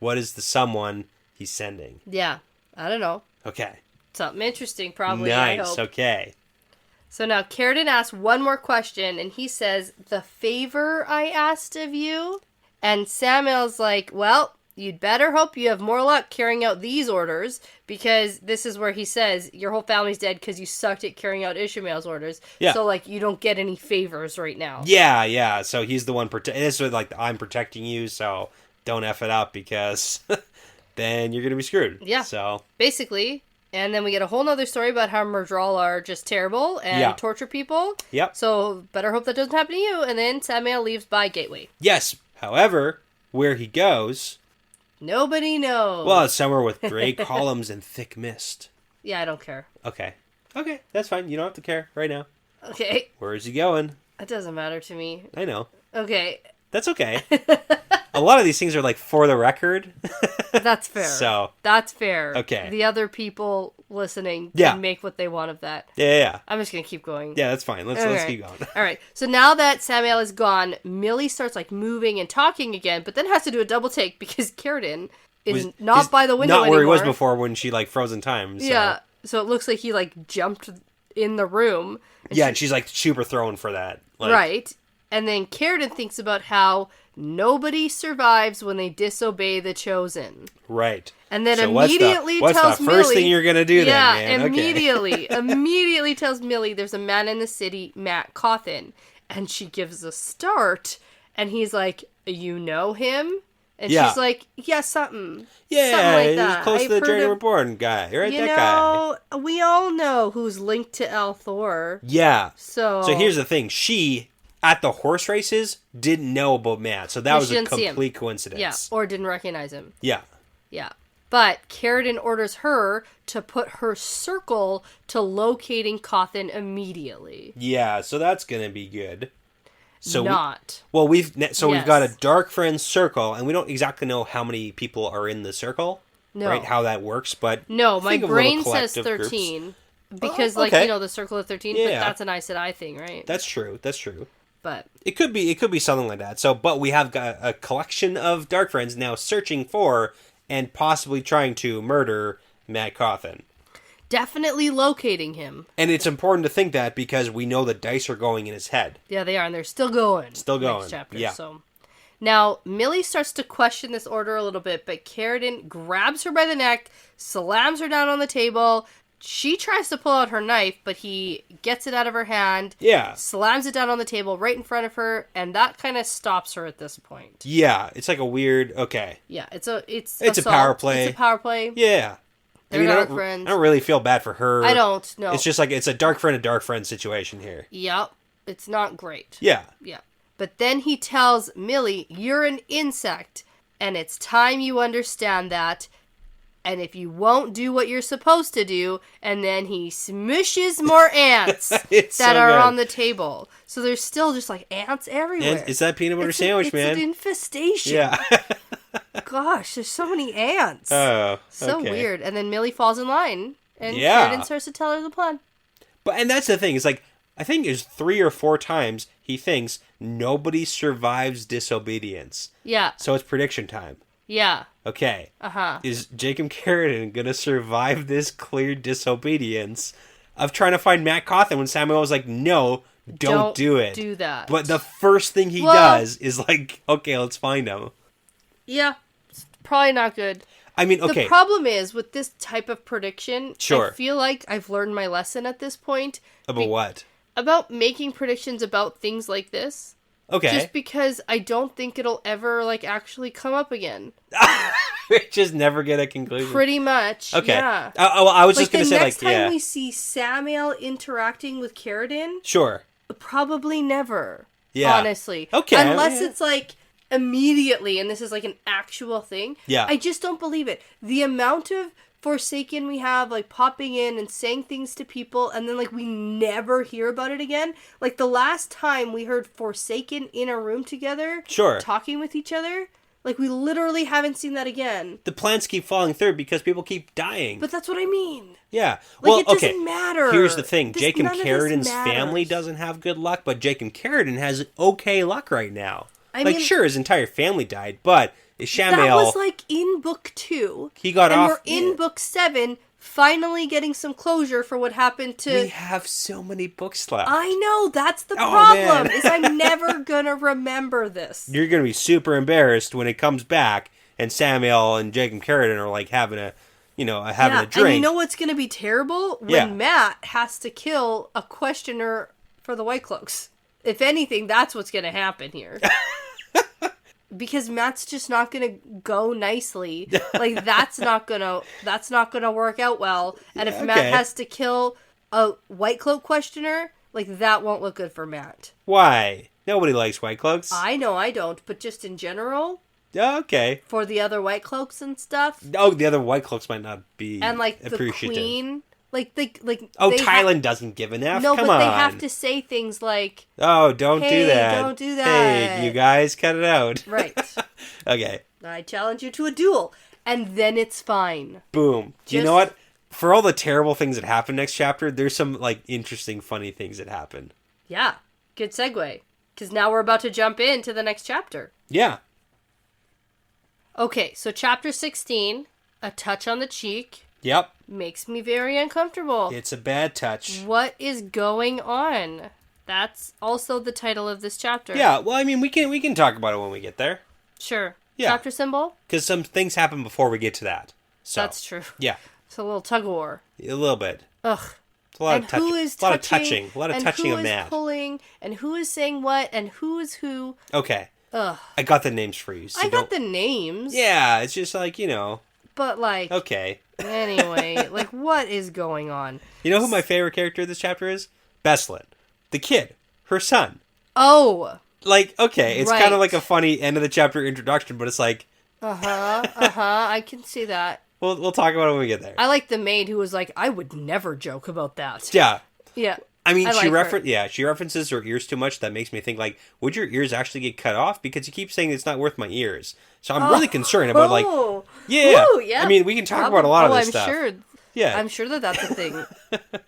what is the someone he's sending? Yeah, I don't know. Okay. Something interesting, probably. Nice, I hope. Okay. So now Carradine asks one more question, and he says, the favor I asked of you? And Samuel's like, well, you'd better hope you have more luck carrying out these orders, because this is where he says, your whole family's dead because you sucked at carrying out Ishmael's orders. Yeah. So, like, you don't get any favors right now. Yeah. So he's the one this is like, I'm protecting you, so don't F it up, because then you're going to be screwed. Yeah. So basically, and then we get a whole nother story about how Murdral are just terrible and torture people. Yep. So better hope that doesn't happen to you. And then Samuel leaves by Gateway. Yes. However, where he goes... Nobody knows. Well, it's somewhere with gray columns and thick mist. Yeah, I don't care. Okay, that's fine. You don't have to care right now. Okay. Where is he going? It doesn't matter to me. I know. Okay. That's okay. A lot of these things are like for the record. That's fair. So that's fair. Okay. The other people listening can make what they want of that. Yeah. I'm just gonna keep going. Yeah, that's fine. Let's keep going. All right. So now that Samuel is gone, Millie starts like moving and talking again, but then has to do a double take because Carradine is not by the window anymore. Not where he was before when she like frozen time. So. Yeah. So it looks like he like jumped in the room. And she's like super thrown for that. Like, right. And then Carradine thinks about how nobody survives when they disobey the chosen. Right. And then immediately tells Millie... What's the first thing you're going to do then, man? Immediately tells Millie there's a man in the city, Matt Cawthon. And she gives a start. And he's like, you know him? And she's like, yeah, something. Yeah, something like that. He's close to the Journey Reborn guy, right? Guy. We all know who's linked to Althor. Yeah. So here's the thing. She... at the horse races, didn't know about Matt, so that was a complete coincidence. Yeah, or didn't recognize him. Yeah. But Carradine orders her to put her circle to locating Cawthon immediately. Yeah, so that's gonna be good. So we've got a Dark Friends circle, and we don't exactly know how many people are in the circle, right? How that works, but my brain says 13 because, the circle of 13. Yeah. But that's an Aes Sedai thing, right? That's true. But it could be something like that. So, but we have got a collection of Dark Friends now searching for and possibly trying to murder Matt Cawthon. Definitely locating him. And it's important to think that because we know the dice are going in his head. Yeah, they are, and they're still going. Still going. Next chapter, yeah. So Now, Millie starts to question this order a little bit, but Carradine grabs her by the neck, slams her down on the table. She tries to pull out her knife, but he gets it out of her hand. Yeah. Slams it down on the table right in front of her, and that kind of stops her at this point. Yeah, it's like a weird, okay. Yeah, it's a power play. It's a power play. Yeah. They're dark friends. I don't really feel bad for her. I don't, no. It's just like, it's a dark friend situation here. Yep. It's not great. Yeah. Yeah. But then he tells Millie, you're an insect, and it's time you understand that. And if you won't do what you're supposed to do, and then he smushes more ants that are on the table. So there's still just like ants everywhere. It's that peanut butter sandwich, man. It's an infestation. Yeah. Gosh, there's so many ants. Oh, so okay. weird. And then Millie falls in line, and Yeah. Carradine starts to tell her the plan. And that's the thing. It's like, I think there's 3 or 4 times he thinks nobody survives disobedience. Yeah. So it's prediction time. Yeah. Okay. Uh-huh. Is Jacob Carradine going to survive this clear disobedience of trying to find Matt Cawthon when Samuel was like, no, don't do it. Do that. But the first thing he does is like, okay, let's find him. Yeah. It's probably not good. I mean, okay. The problem is, with this type of prediction, Sure. I feel like I've learned my lesson at this point. About what? About making predictions about things like this. Okay. Just because I don't think it'll ever, like, actually come up again. Just never get a conclusion. Pretty much, Okay. yeah. I was just going to say, the like, next time we see Samuel interacting with Carradine, Sure. probably never. Yeah. Honestly. Okay. Unless Yeah. it's, like, immediately, and this is, like, an actual thing. Yeah. I just don't believe it. The amount of Forsaken we have, like, popping in and saying things to people, and then, like, we never hear about it again. Like, the last time we heard Forsaken in a room together, Sure. talking with each other, like, we literally haven't seen that again. The plans keep falling through because people keep dying. But that's what I mean. Yeah. Like, Well, it doesn't okay. matter. Here's the thing. Jacob None of this Carradine's matters. family doesn't have good luck, but Jacob Carradine has okay luck right now. I like, mean- sure, his entire family died, but Shamael... That was, like, in book 2. He got and off... we're in book 7, finally getting some closure for what happened to... We have so many books left. I know, that's the Oh, problem, man. is I'm never gonna remember this. You're going to be super embarrassed when it comes back and Samuel and Jacob Carradine are, like, having a drink. And you know what's gonna be terrible? When Yeah. Matt has to kill a questioner for the White Cloaks. If anything, that's what's gonna happen here. Because Matt's just not gonna go nicely. Like, that's not gonna work out well. And if Okay. Matt has to kill a White Cloak questioner, like, that won't look good for Matt. Why? Nobody likes White Cloaks. I know I don't, but just in general, Okay. for the other White Cloaks and stuff, Oh, the other White Cloaks might not be and like the appreciative. Queen, like Oh, they Tylan doesn't give an F? No, Come but on. they have to say things like, Oh, don't Hey, do that. don't do Hey, that. you guys, cut it out. right, Okay. I challenge you to a duel, and then it's fine. Boom. You Just- know what? For all the terrible things that happen next chapter, there's some, like, interesting, funny things that happen. Yeah, good segue, because now we're about to jump into the next chapter. Yeah. Okay, so chapter 16, A Touch on the Cheek, Yep. makes me very uncomfortable. It's a bad touch. What is going on? That's also the title of this chapter. Yeah, well, I mean, we can talk about it when we get there. Sure. Yeah. Chapter symbol? Because some things happen before we get to that. So, That's true. Yeah, It's a little tug of war. a little bit. Ugh. It's a lot And of touching. who is a lot of touching? touching. A lot of and touching who of is Matt. pulling? And who is saying what? And who is who? Okay. Ugh. I got the names for you. So I got don't... the names. Yeah, it's just like, But, like, okay. anyway, like, what is going on? You know who my favorite character of this chapter is? Beslin. The kid. Her son. Oh. Like, okay, it's Right. kind of like a funny end of the chapter introduction, but it's like, I can see that. we'll talk about it when we get there. I like the maid who was like, I would never joke about that. Yeah. Yeah. I mean, I like her. she references her ears too much. That makes me think, like, would your ears actually get cut off? Because you keep saying it's not worth my ears. So I'm really concerned about, like, yeah. Ooh, yeah. I mean, we can talk about a lot of this I'm stuff. Sure. Yeah. I'm sure that that's a thing.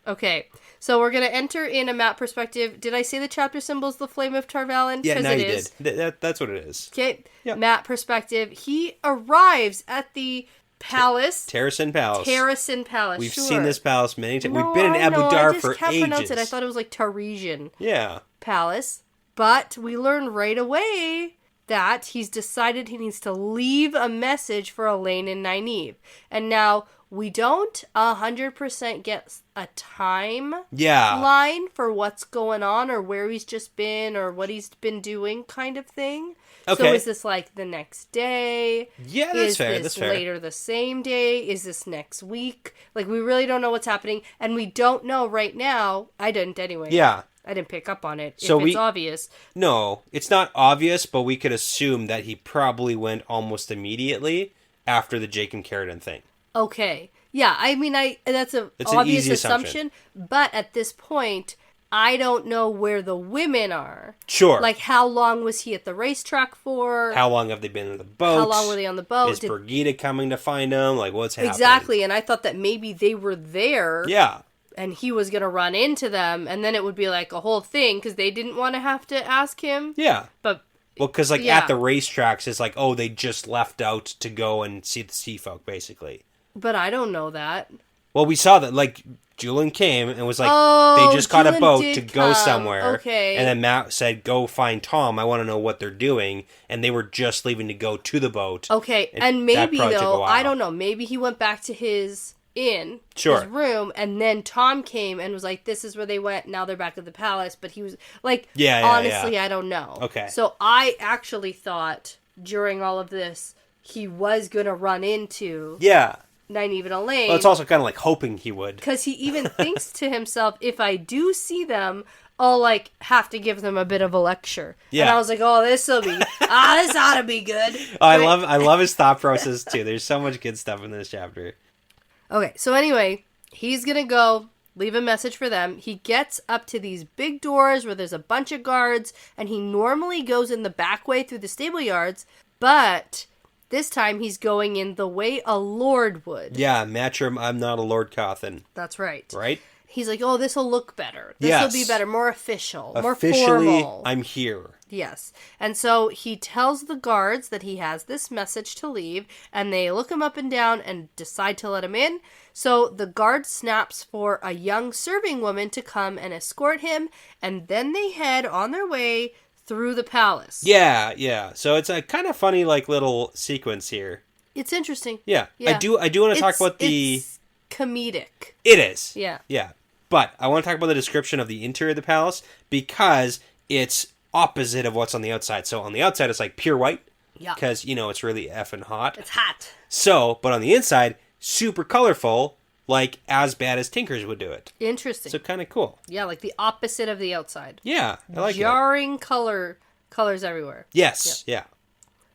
Okay. So we're going to enter in a map perspective. Did I say the chapter symbol's the Flame of Tarvalin? Yeah, 'Cause now it you is. did. That's what it is. Okay. Yep. Map perspective. He arrives at the palace. Terracin Palace. Terracin Palace. We've sure. seen this palace many times. No, We've been in I Abu know, Dar I just for can't ages. pronounce it. I thought it was like Taresian Yeah. Palace. But we learn right away that, he's decided he needs to leave a message for Elaine and Nynaeve. And now, we don't 100% get a time line for what's going on or where he's just been or what he's been doing kind of thing. Okay. So is this like the next day? Yeah, that's fair. Is this later the same day? Is this next week? Like, we really don't know what's happening. And we don't know right now. I didn't anyway. Yeah. I didn't pick up on it. So it's obvious. No, it's not obvious, but we could assume that he probably went almost immediately after the Jake and Carradine thing. Okay. Yeah, I mean, that's an obvious assumption. But at this point, I don't know where the women are. Sure. Like, how long was he at the racetrack for? How long have they been in the boat? How long were they on the boat? Is Brigida coming to find them? Like, what's happening? Exactly, and I thought that maybe they were there. Yeah. And he was going to run into them, and then it would be like a whole thing, because they didn't want to have to ask him. Yeah. But... Well, because, like, at the racetracks, it's like, oh, they just left out to go and see the sea folk, basically. But I don't know that. Well, we saw that, like, Julian came and was like, they just caught a boat to go somewhere. Okay. And then Matt said, go find Tom. I want to know what they're doing. And they were just leaving to go to the boat. Okay. And maybe, though, I don't know. Maybe he went back to his his room, and then Tom came and was like, this is where they went. Now they're back at the palace. But he was like, honestly, I don't know. Okay. So I actually thought during all of this, he was going to run into... Nynaeve and Elaine. Well, it's also kind of like hoping he would. Because he even thinks to himself, if I do see them, I'll, like, have to give them a bit of a lecture. Yeah. And I was like, oh, this'll be... this ought to be good. I love his thought process, too. There's so much good stuff in this chapter. Okay, so anyway, he's gonna go leave a message for them. He gets up to these big doors where there's a bunch of guards, and he normally goes in the back way through the stable yards, but... This time, he's going in the way a lord would. Yeah, Matcham, I'm not a Lord Cawthon. That's right. Right? He's like, oh, this will look better. This will be better, more official, more Officially, formal. I'm here. Yes. And so he tells the guards that he has this message to leave, and they look him up and down and decide to let him in. So the guard snaps for a young serving woman to come and escort him, and then they head on their way through the palace. Yeah. So it's a kind of funny, like, little sequence here. It's interesting. Yeah. I do want to talk about the... It's comedic. It is. Yeah. But I want to talk about the description of the interior of the palace because it's opposite of what's on the outside. So on the outside, it's like pure white. Yeah. Because, it's really effing hot. It's hot. So, but on the inside, super colorful, like as bad as Tinker's would do it. Interesting. So kind of cool. Yeah, like the opposite of the outside. Yeah, I like it. Jarring colors everywhere. Yes, yeah.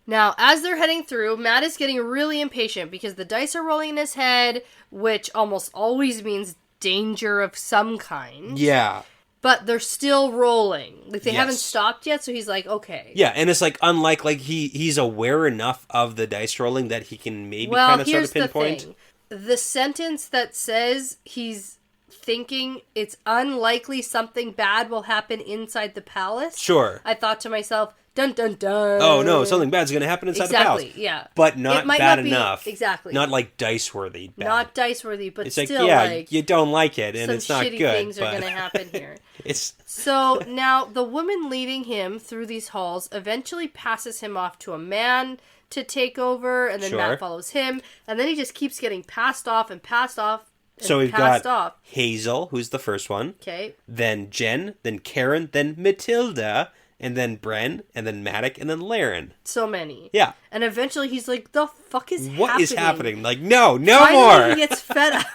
Now, as they're heading through, Matt is getting really impatient because the dice are rolling in his head, which almost always means danger of some kind. Yeah. But they're still rolling. Like, they haven't stopped yet, so he's like, okay. Yeah, and it's like, unlike, like, he's aware enough of the dice rolling that he can maybe kind of sort of pinpoint. The thing. The sentence that says he's thinking it's unlikely something bad will happen inside the palace. Sure. I thought to myself, dun dun dun. Oh no, something bad's going to happen inside the palace. Exactly, yeah. But not bad enough. Exactly. Not like dice-worthy bad. Not dice-worthy, but it's still like, you don't like it and it's not good. Some shitty things are going to happen here. It's So now the woman leading him through these halls eventually passes him off to a man to take over, and then Matt follows him, and then he just keeps getting passed off and passed off. So we've got Hazel, who's the first one. Okay. Then Jen, then Karen, then Matilda, and then Bren, and then Maddock, and then Laren. So many. Yeah. And eventually he's like, the fuck is happening? What is happening? Like, no Finally, more! He gets fed up.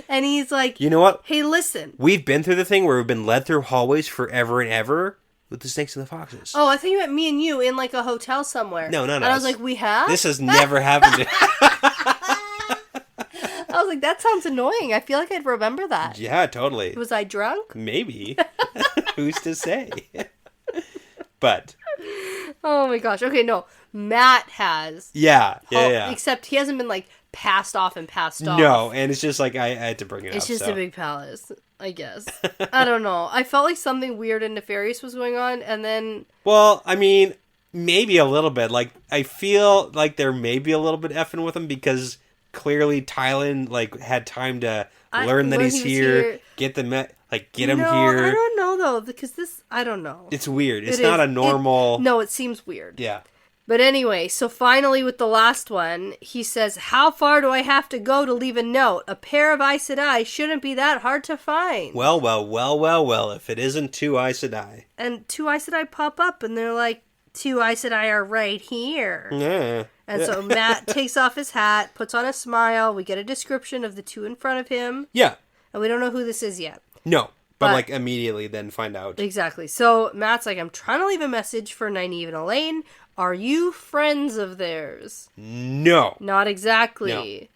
And he's like, you know what? Hey, listen. We've been through the thing where we've been led through hallways forever and ever with the snakes and the foxes. Oh, I think you meant me and you in like a hotel somewhere. No. And I was like, we have? This has never happened. I was like, that sounds annoying. I feel like I'd remember that. Yeah, totally. Was I drunk? Maybe. Who's to say? But. Oh my gosh. Okay, no. Matt has. Yeah. Except he hasn't been like passed off and passed off. No, and it's just like I had to bring it up. It's just a big palace, I guess. I don't know. I felt like something weird and nefarious was going on, and then... Well, I mean, maybe a little bit. Like, I feel like there may be a little bit effing with him because clearly Tylan, like, had time to learn that he's here, get him here. I don't know. know, though, because this, I don't know. It's weird. It's not a normal... No, it seems weird. Yeah. But anyway, so finally with the last one, he says, how far do I have to go to leave a note? A pair of Aes Sedai shouldn't be that hard to find. Well, if it isn't 2 Aes Sedai. And 2 Aes Sedai pop up, and they're like, 2 Aes Sedai are right here. Yeah. And so Matt takes off his hat, puts on a smile, we get a description of the 2 in front of him. Yeah. And we don't know who this is yet. No. But like, immediately then find out. Exactly. So Matt's like, I'm trying to leave a message for Nynaeve and Elaine. Are you friends of theirs? No. Not exactly.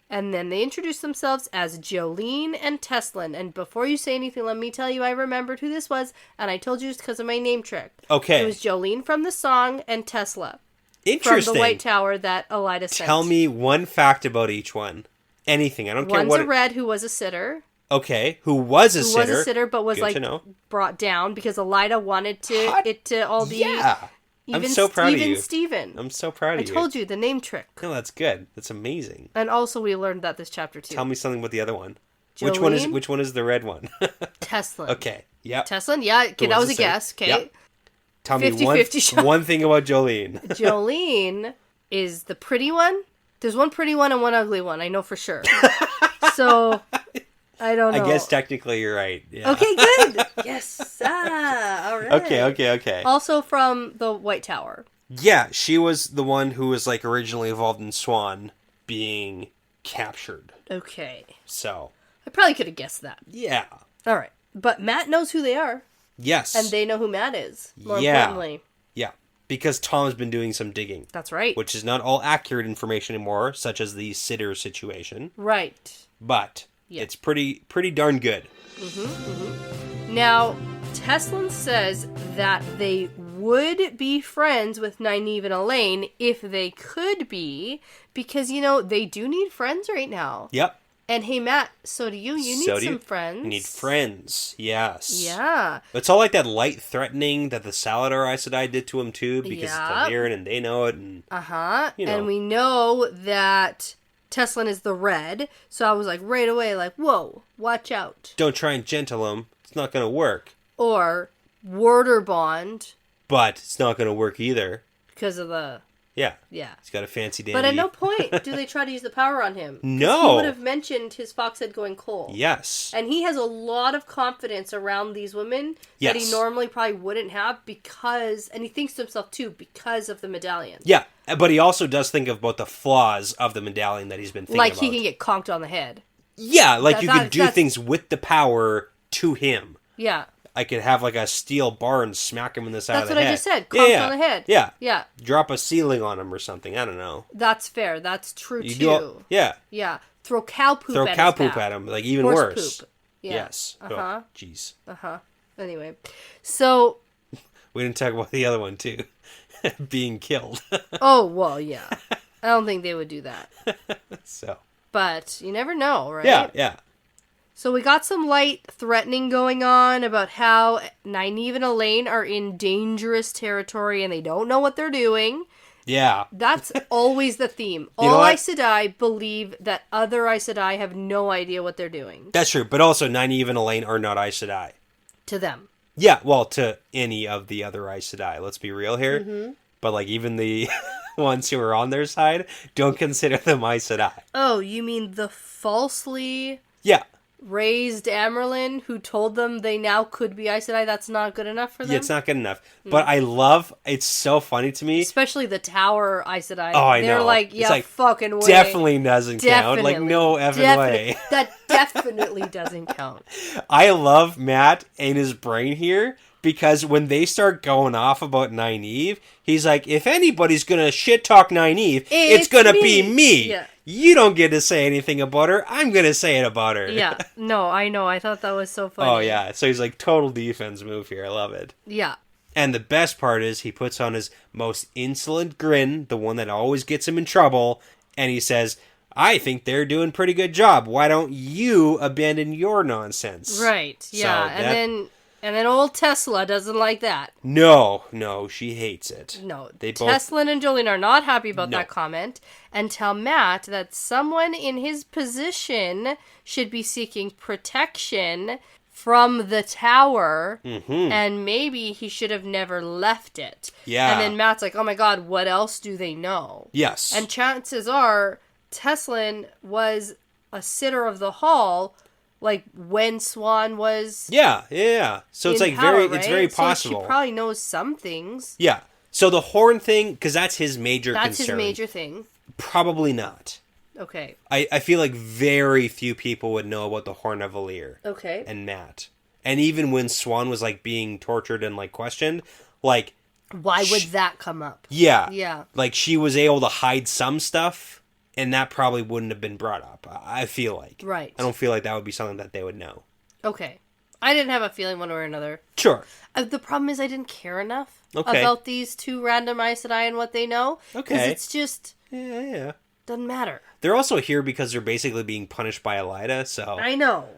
No. And then they introduce themselves as Jolene and Teslin. And before you say anything, let me tell you I remembered who this was. And I told you it's because of my name trick. Okay. It was Jolene from the song and Tesla. Interesting. From the White Tower that Elida sent. Tell me one fact about each one. Anything. I don't care what... One's a red who was a sitter. Okay. Who was a sitter. Who was a sitter, but was Good like to know. brought down because Elida wanted it to all be... Yeah. Even, I'm so proud of you. Even Steven. I'm so proud of you. I told you, the name trick. No, that's good. That's amazing. And also we learned that this chapter too. Tell me something about the other one. Jolene? Which one is the red one? Teslin. Okay. Yep. Teslin? Yeah, okay, that was a guess. Okay. Yep. Tell me 50-50 shot. one thing about Jolene. Jolene is the pretty one. There's one pretty one and one ugly one, I know for sure. So, I don't know. I guess technically you're right. Yeah. Okay, good. Yes. All right. Okay. Also from the White Tower. Yeah, she was the one who was like originally involved in Swan being captured. Okay. So. I probably could have guessed that. Yeah. All right. But Matt knows who they are. Yes. And they know who Matt is, more importantly. Yeah. Because Tom's been doing some digging. That's right. Which is not all accurate information anymore, such as the sitter situation. Right. But it's pretty darn good. Now, Teslin says that they would be friends with Nynaeve and Elaine if they could be, because, they do need friends right now. Yep. And hey, Matt, so do you. You need some friends. You need friends, yes. Yeah. It's all like that light threatening that the Saladar Aes Sedai did to him, too, because it's Valyrian and they know it. And, And we know that Teslin is the red, so I was like, right away, like, whoa, watch out. Don't try and gentle him. It's not going to work. Or Warder Bond. But it's not going to work either. Because of the... Yeah. Yeah. He's got a fancy dandy. But at no point do they try to use the power on him. No. He would have mentioned his fox head going cold. Yes. And he has a lot of confidence around these women that he normally probably wouldn't have because, and he thinks to himself too, because of the medallion. Yeah. But he also does think about the flaws of the medallion that he's been thinking about. Like he can get conked on the head. Yeah. Like you can do things with the power to him. Yeah. I could have like a steel bar and smack him in the side of the head. That's what I just said. Conked on the head. Yeah. Yeah. Drop a ceiling on him or something. I don't know. That's fair. That's true too. Yeah. Yeah. Throw cow poop at him. Like even Horse worse. Poop. Yeah. Yes. Uh-huh. Oh, jeez. Uh-huh. Anyway. So. We didn't talk about the other one too. Being killed. Oh, well, yeah. I don't think they would do that. So. But you never know, right? Yeah, yeah. So we got some light threatening going on about how Nynaeve and Elaine are in dangerous territory and they don't know what they're doing. Yeah. That's always the theme. All Aes Sedai believe that other Aes Sedai have no idea what they're doing. That's true, but also Nynaeve and Elaine are not Aes Sedai. To them. Yeah, well, to any of the other Aes Sedai. Let's be real here. Mm-hmm. But like even the ones who are on their side don't consider them Aes Sedai. Oh, you mean the falsely... Yeah. Raised Amyrlin, who told them they now could be Aes Sedai? That's not good enough for them? Yeah, it's not good enough. But I love, it's so funny to me. Especially the Tower Aes Sedai. Oh, I know. They're like, yeah, like, fucking way. Definitely doesn't count. Like, no effing way. That definitely doesn't count. I love Matt and his brain here, because when they start going off about Nynaeve, he's like, if anybody's gonna shit-talk Nynaeve, it's gonna be me. Yeah. You don't get to say anything about her. I'm going to say it about her. Yeah. No, I know. I thought that was so funny. Oh, yeah. So he's like total defense move here. I love it. Yeah. And the best part is he puts on his most insolent grin, the one that always gets him in trouble, and he says, I think they're doing a pretty good job. Why don't you abandon your nonsense? Right. Yeah. So and then old Tesla doesn't like that. No, she hates it. No, Teslin and Jolene are not happy about that comment and tell Matt that someone in his position should be seeking protection from the tower, Mm-hmm. and maybe he should have never left it. Yeah. And then Matt's like, oh my god, what else do they know? Yes. And chances are, Teslin was a sitter of the hall, like when Swan was Yeah. So it's in like power, it's right? very So possible. she probably knows some things. Yeah. So the horn thing, because that's his major That's concern. his major thing. Probably not. Okay. I feel like very few people would know about the Horn of Valir Okay. and Matt. And even when Swan was like being tortured and like questioned, like Why would that come up? yeah, Yeah. like she was able to hide some stuff, and that probably wouldn't have been brought up. I feel like Right. I don't feel like that would be something that they would know. Okay. I didn't have a feeling one way or another. Sure. The problem is I didn't care enough Okay. about these two random Aes Sedai and what they know. Okay. Because it's just, Yeah. doesn't matter. They're also here because they're basically being punished by Elida, so I know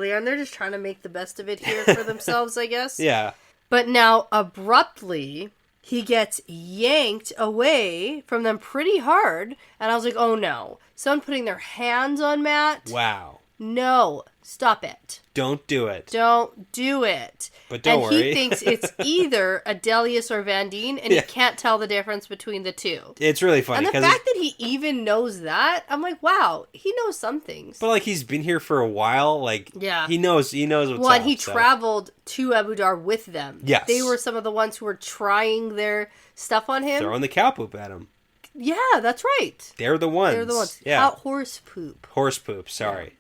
they are, and they're just trying to make the best of it here for themselves, I guess. yeah. But now, abruptly, he gets yanked away from them pretty hard, and I was like, oh no. Someone putting their hands on Matt? Wow. No. Stop it. Don't do it. Don't do it. But don't and worry. he thinks it's either Adelius or Vandine, and Yeah. he can't tell the difference between the two. It's really funny And the because fact that he even knows that, I'm like, wow, he knows some things. but like he's been here for a while, like Yeah. he knows what's Well, and up, he so. traveled to Abu Dar with them. Yes. They were some of the ones who were trying their stuff on him. throwing the cow poop at him. Yeah, that's right. They're the ones. They're the ones. Yeah. Cow horse poop. Horse poop. Sorry.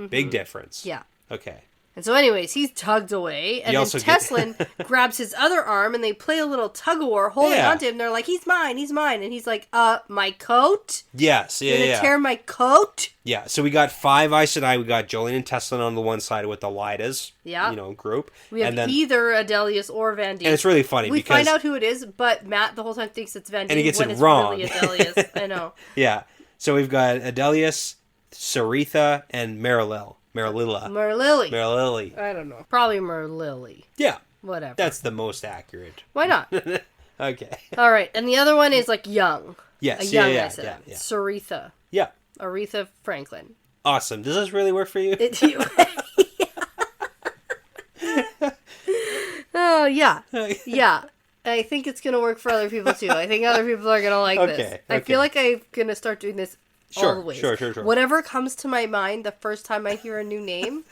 Big difference. Yeah. Okay. And so anyways, he's tugged away, and You then also get- Teslin grabs his other arm, and they play a little tug-of-war holding Yeah. onto him. They're like, he's mine, and he's like, my coat? Yes. Yeah. You're gonna Yeah. tear my coat? Yeah. So we got 5 Aes Sedai. We got Jolene and Teslin on the one side with the Lidas. Yeah. Group. We have and then, either Adelius or Vandine. and it's really funny we because find out who it is, but Matt the whole time thinks it's Vandine And he gets when it it's wrong. really Adelius. I know. yeah. So we've got Adelius, Saritha, and Marililla. Merlily. I don't know. Probably Merlily. Yeah. Whatever. That's the most accurate. Why not? Okay. All right. And the other one is like young. Yes. A young yeah. Aes Yeah. Saritha. Yeah. Aretha Franklin. Awesome. Does this really work for you? Oh, yeah. Yeah. I think it's going to work for other people, too. I think other people are going to like this. I feel like I'm going to start doing this always. Sure. Whatever comes to my mind the first time I hear a new name,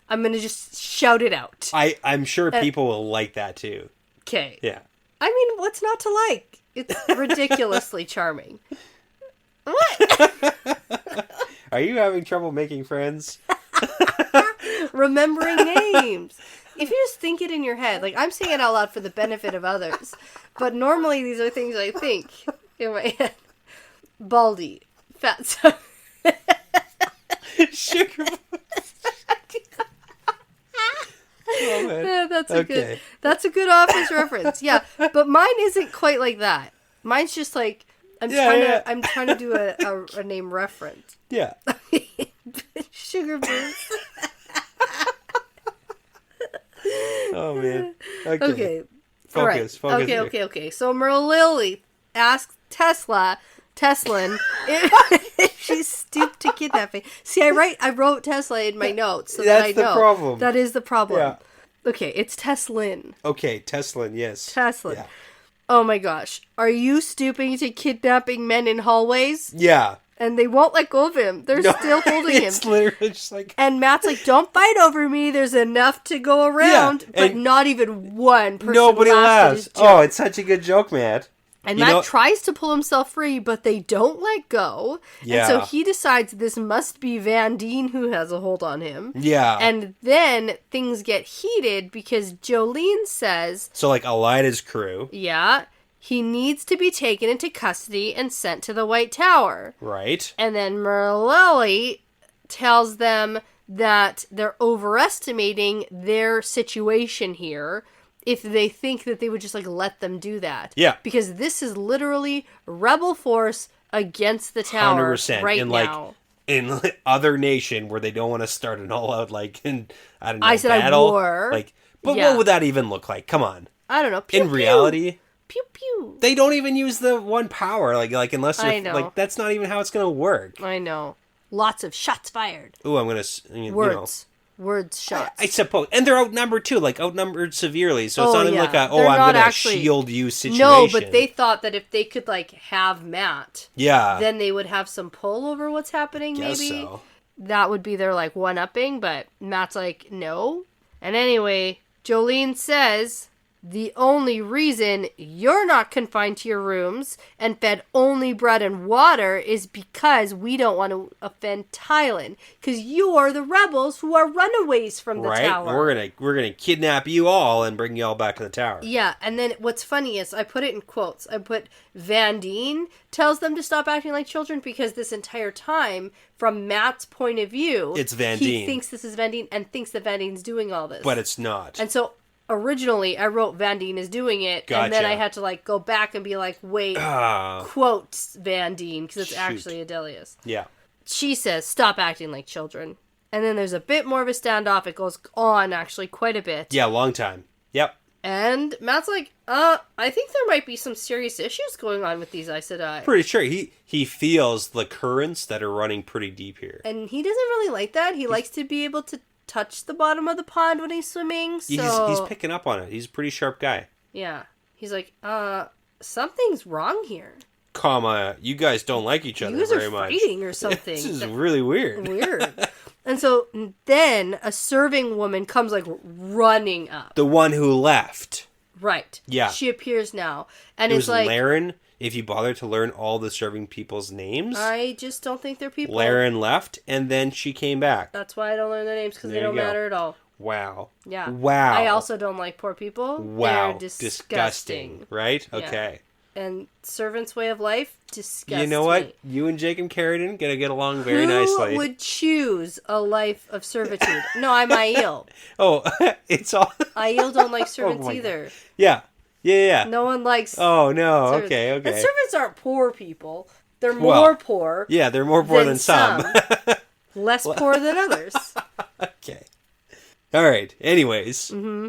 I'm going to just shout it out. I'm sure people will like that too. Okay. Yeah. I mean, what's not to like? It's ridiculously charming. What? Are you having trouble making friends? Remembering names. If you just think it in your head, like I'm saying it out loud for the benefit of others, but normally these are things I think in my head. Baldy. Fat. Sugar. Oh, man. That's a good office reference. Yeah, but mine isn't quite like that. Mine's just like I'm trying to do a name reference. Yeah. Sugar boots. Oh man. Okay. Focus. Okay. So Merlily asks Teslin if she's stooped to kidnapping. See, I wrote Tesla in my notes so that I know. That's the problem. That is the problem. Yeah. Okay, it's Teslin. Okay, Teslin, yes. Teslin. Yeah. Oh my gosh. Are you stooping to kidnapping men in hallways? Yeah. And they won't let go of him. They're still holding him. It's literally just like... And Matt's like, don't fight over me. There's enough to go around. Yeah, but and not even one person nobody laughed at his laughs. joke. Oh, it's such a good joke, Matt. And You Matt know- tries to pull himself free, but they don't let go. Yeah. And so he decides this must be Vandine who has a hold on him. Yeah. And then things get heated because Jolene says, So, like, Elida's crew. yeah, he needs to be taken into custody and sent to the White Tower. Right. And then Merlily tells them that they're overestimating their situation here if they think that they would just, like, let them do that. Yeah. Because this is literally rebel force against the tower 100%. right in, now. In other nation where they don't want to start an all-out, like, I don't know, I said a battle. war. Like, but Yeah. what would that even look like? Come on. I don't know. Pew, In pew. reality... Pew, pew. They don't even use the one power, like unless I you're, know. like that's not even how it's gonna work. I know. Lots of shots fired. Ooh, I'm gonna Words. words shots. I suppose. And they're outnumbered too, like outnumbered severely. So it's not even like I'm going to shield you situation. No, but they thought that if they could like have Matt, then they would have some pull over what's happening. Guess maybe so. That would be their like one-upping. But Matt's like, no. And anyway, Jolene says, the only reason you're not confined to your rooms and fed only bread and water is because we don't want to offend Tylan. Because you are the rebels who are runaways from the tower. We're gonna kidnap you all and bring you all back to the tower. Yeah, and then what's funny is I put it in quotes. I put Van Dien tells them to stop acting like children because this entire time, from Matt's point of view, it's Van Dien. He thinks this is Van Dien and thinks that Van Dien's doing all this. But it's not. And so originally I wrote Van Dien is doing it, and then I had to like go back and be like, wait, quotes Van Dien, because it's actually Adelius. Yeah. She says, stop acting like children. And then there's a bit more of a standoff. It goes on actually quite a bit. Yeah, long time. Yep. And Matt's like, I think there might be some serious issues going on with these Aes Sedai. Pretty sure. He feels the currents that are running pretty deep here. And he doesn't really like that. He likes to be able to touch the bottom of the pond when he's swimming, so... He's picking up on it. He's a pretty sharp guy. Yeah. He's like, something's wrong here. You guys don't like each other very much. You guys are fighting or something. This is really weird. Weird. And so then a serving woman comes like running up. The one who left. Right. Yeah. She appears now. And it it's was like... Laren. If you bother to learn all the serving people's names. I just don't think they're people. Laren left, and then she came back. That's why I don't learn their names, because they don't matter at all. Wow. Yeah. Wow. I also don't like poor people. Wow. They're disgusting. Right? Okay. Yeah. And servant's way of life, disgusting. You know what? You and Jacob Carradine gonna get along very nicely. Who would choose a life of servitude? No, I'm Aiel. Oh, it's all... Aiel don't like servants either. God. Yeah. Yeah. No one likes... Oh, no. Servants. Okay. And servants aren't poor people. They're more poor. Yeah, they're more poor than some. Less poor than others. Okay. All right. Anyways. Mm-hmm.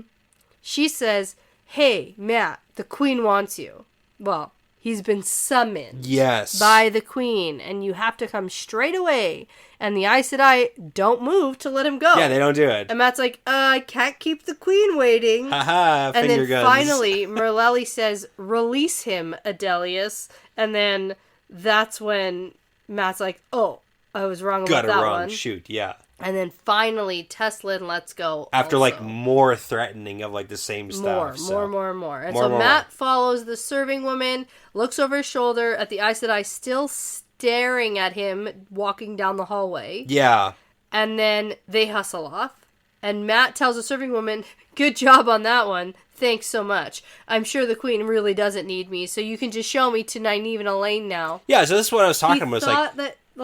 She says, hey, Matt, the queen wants you. Well, he's been summoned. Yes. By the queen, and you have to come straight away. And the Aes Sedai don't move to let him go. Yeah, they don't do it. And Matt's like, I can't keep the queen waiting. Haha, and finger then guns. finally, Merlelli says, release him, Adelius. And then that's when Matt's like, oh, I was wrong about that one. Shoot, yeah. And then finally, Teslin lets go. After also. like more threatening of like the same stuff. More. And so Matt follows the serving woman, looks over his shoulder at the Aes Sedai still staring at him walking down the hallway. Yeah. And then they hustle off. And Matt tells the serving woman, good job on that one. Thanks so much. I'm sure the queen really doesn't need me, so you can just show me to Nynaeve and Elaine now. Yeah, so this is what I was talking about.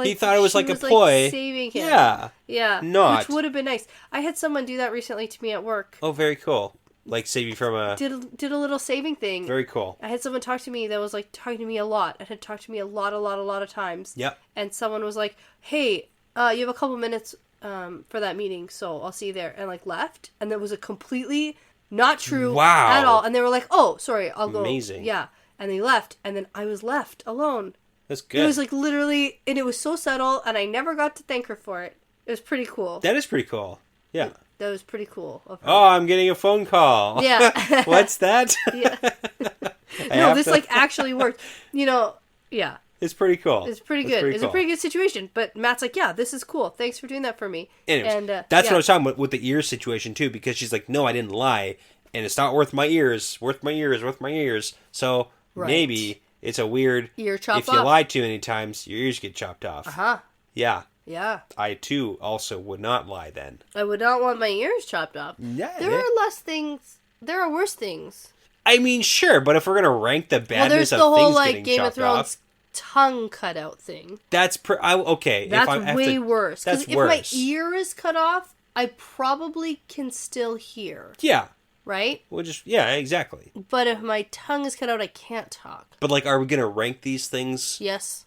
He thought it was like a ploy. Like saving him. Yeah. Which would have been nice. I had someone do that recently to me at work. Oh, very cool. Like save you from a... Did a little saving thing. Very cool. I had someone talk to me that was like talking to me a lot. It had talked to me a lot of times. Yep. And someone was like, hey, you have a couple minutes for that meeting, so I'll see you there. And like left. And that was a completely not true at all. And they were like, oh, sorry, I'll go. Amazing. Yeah. And they left. And then I was left alone. That's good. It was like literally, and it was so subtle, and I never got to thank her for it. It was pretty cool. That is pretty cool. Yeah. That was pretty cool. Oh, I'm getting a phone call. Yeah. What's that? Yeah. No, this like actually worked. Yeah. It's pretty cool. It's pretty good. It's a pretty good situation. But Matt's like, yeah, this is cool. Thanks for doing that for me. Anyways, and that's what I was talking about with the ear situation too, because she's like, no, I didn't lie, and it's not worth my ears. So maybe it's a weird ear chop if you lie too many times, your ears get chopped off. Yeah. I too also would not lie then. I would not want my ears chopped off. Yeah. There are less things. There are worse things. I mean, sure, but if we're gonna rank the badness of things whole, getting Game chopped of Thrones off, tongue cut out thing. That's okay. That's way worse. That's if worse. my ear is cut off, I probably can still hear. Yeah. Right? Exactly. But if my tongue is cut out, I can't talk. But are we gonna rank these things? Yes.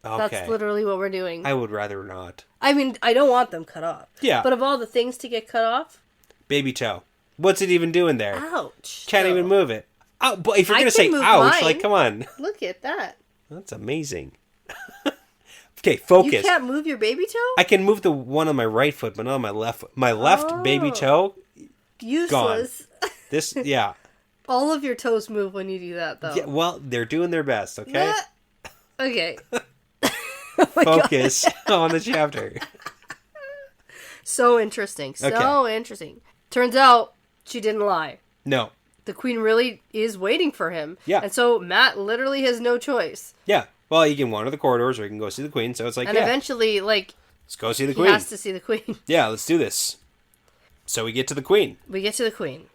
Okay. That's literally what we're doing. I would rather not. I mean, I don't want them cut off. Yeah. But of all the things to get cut off... Baby toe. What's it even doing there? Ouch. Can't even move it. Oh, but if you're going to say ouch, mine. come on. Look at that. That's amazing. Okay, focus. You can't move your baby toe? I can move the one on my right foot, but not on my left foot. My left baby toe, Useless. this, yeah. All of your toes move when you do that, though. Yeah, well, they're doing their best, okay? Okay. Focus on the chapter. So interesting. Interesting. Turns out she didn't lie. No. The queen really is waiting for him. Yeah. And so Matt literally has no choice. Yeah. Well, he can wander the corridors or he can go see the queen. So it's like, and eventually, like, let's go see the he queen. has to see the queen. Yeah, let's do this. So we get to the queen. We get to the queen.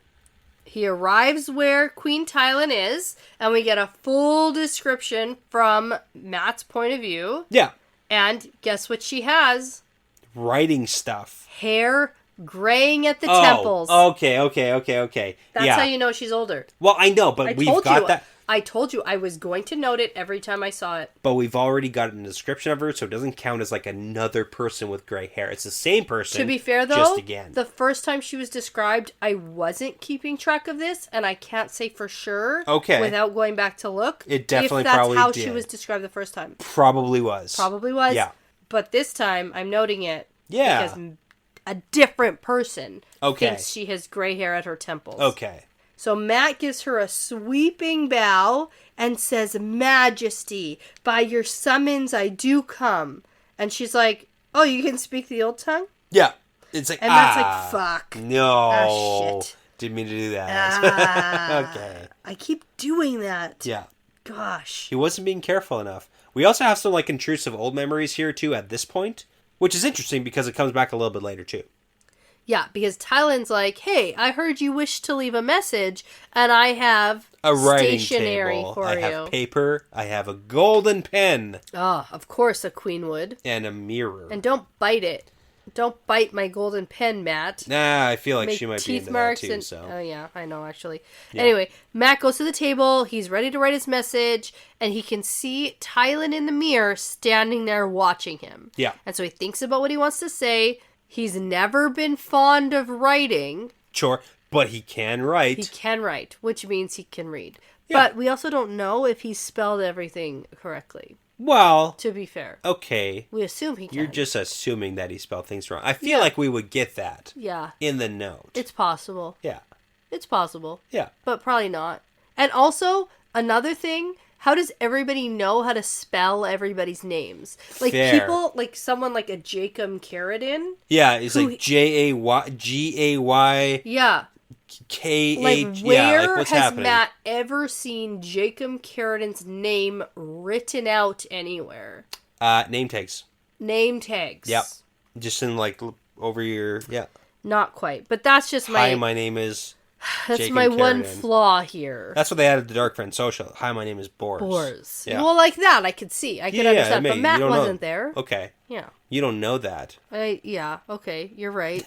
He arrives where Queen Tylan is, and we get a full description from Matt's point of view. Yeah. And guess what she has? Writing stuff. Hair graying at the temples. Okay. That's yeah. how you know she's older. Well, I know, but we've got that. I told you I was going to note it every time I saw it. But we've already got a description of her, so it doesn't count as like another person with gray hair. It's the same person. To be fair, though, just again. The first time she was described, I wasn't keeping track of this, and I can't say for sure. Okay. Without going back to look. It definitely if that's probably how did. she was described the first time. Probably was. Yeah. But this time, I'm noting it. Yeah. Because a different person Okay. thinks she has gray hair at her temples. Okay. So Matt gives her a sweeping bow and says, "Majesty, by your summons I do come." And she's like, "Oh, you can speak the old tongue?" Yeah. It's like, and Matt's like, "Fuck. No. Shit. Didn't mean to do that. Okay. I keep doing that." Yeah. Gosh. He wasn't being careful enough. We also have some like intrusive old memories here too at this point, which is interesting because it comes back a little bit later too. Yeah, because Tylan's like, "Hey, I heard you wish to leave a message, and I have a writing stationery table. for I you. have paper. I have a golden pen. Oh, of course a queen would. And a mirror. And don't bite it. Don't bite my golden pen, Matt. Nah, I feel like she might be into that too, so. Oh, yeah, I know, actually. Yeah. Anyway, Matt goes to the table. He's ready to write his message, and he can see Tylan in the mirror standing there watching him. Yeah. And so he thinks about what he wants to say. He's never been fond of writing. Sure, but he can write. He can write, which means he can read. Yeah. But we also don't know if he spelled everything correctly. Well, to be fair. Okay. We assume he can. You're just assuming that he spelled things wrong. I feel like we would get that. Yeah. In the note. It's possible. Yeah. It's possible. Yeah. But probably not. And also, another thing, how does everybody know how to spell everybody's names? Like, Fair. people, like someone like a Jacob Carradine. Yeah, it's like Jay. Yeah. K-H. Like, where yeah, like what's has happening? Matt ever seen Jacob Carradine's name written out anywhere? Name tags. Name tags. Yep. Just in, like, over your, yeah. Not quite. But that's just my... Hi, my name is That's Jacob my one Carradine. flaw here. That's what they added to Dark Friend Social. Hi, my name is Boris. Boris. Yeah. Well, like that, I could see. I could understand. But Matt wasn't there. Okay. Yeah. You don't know that. Yeah, okay, you're right.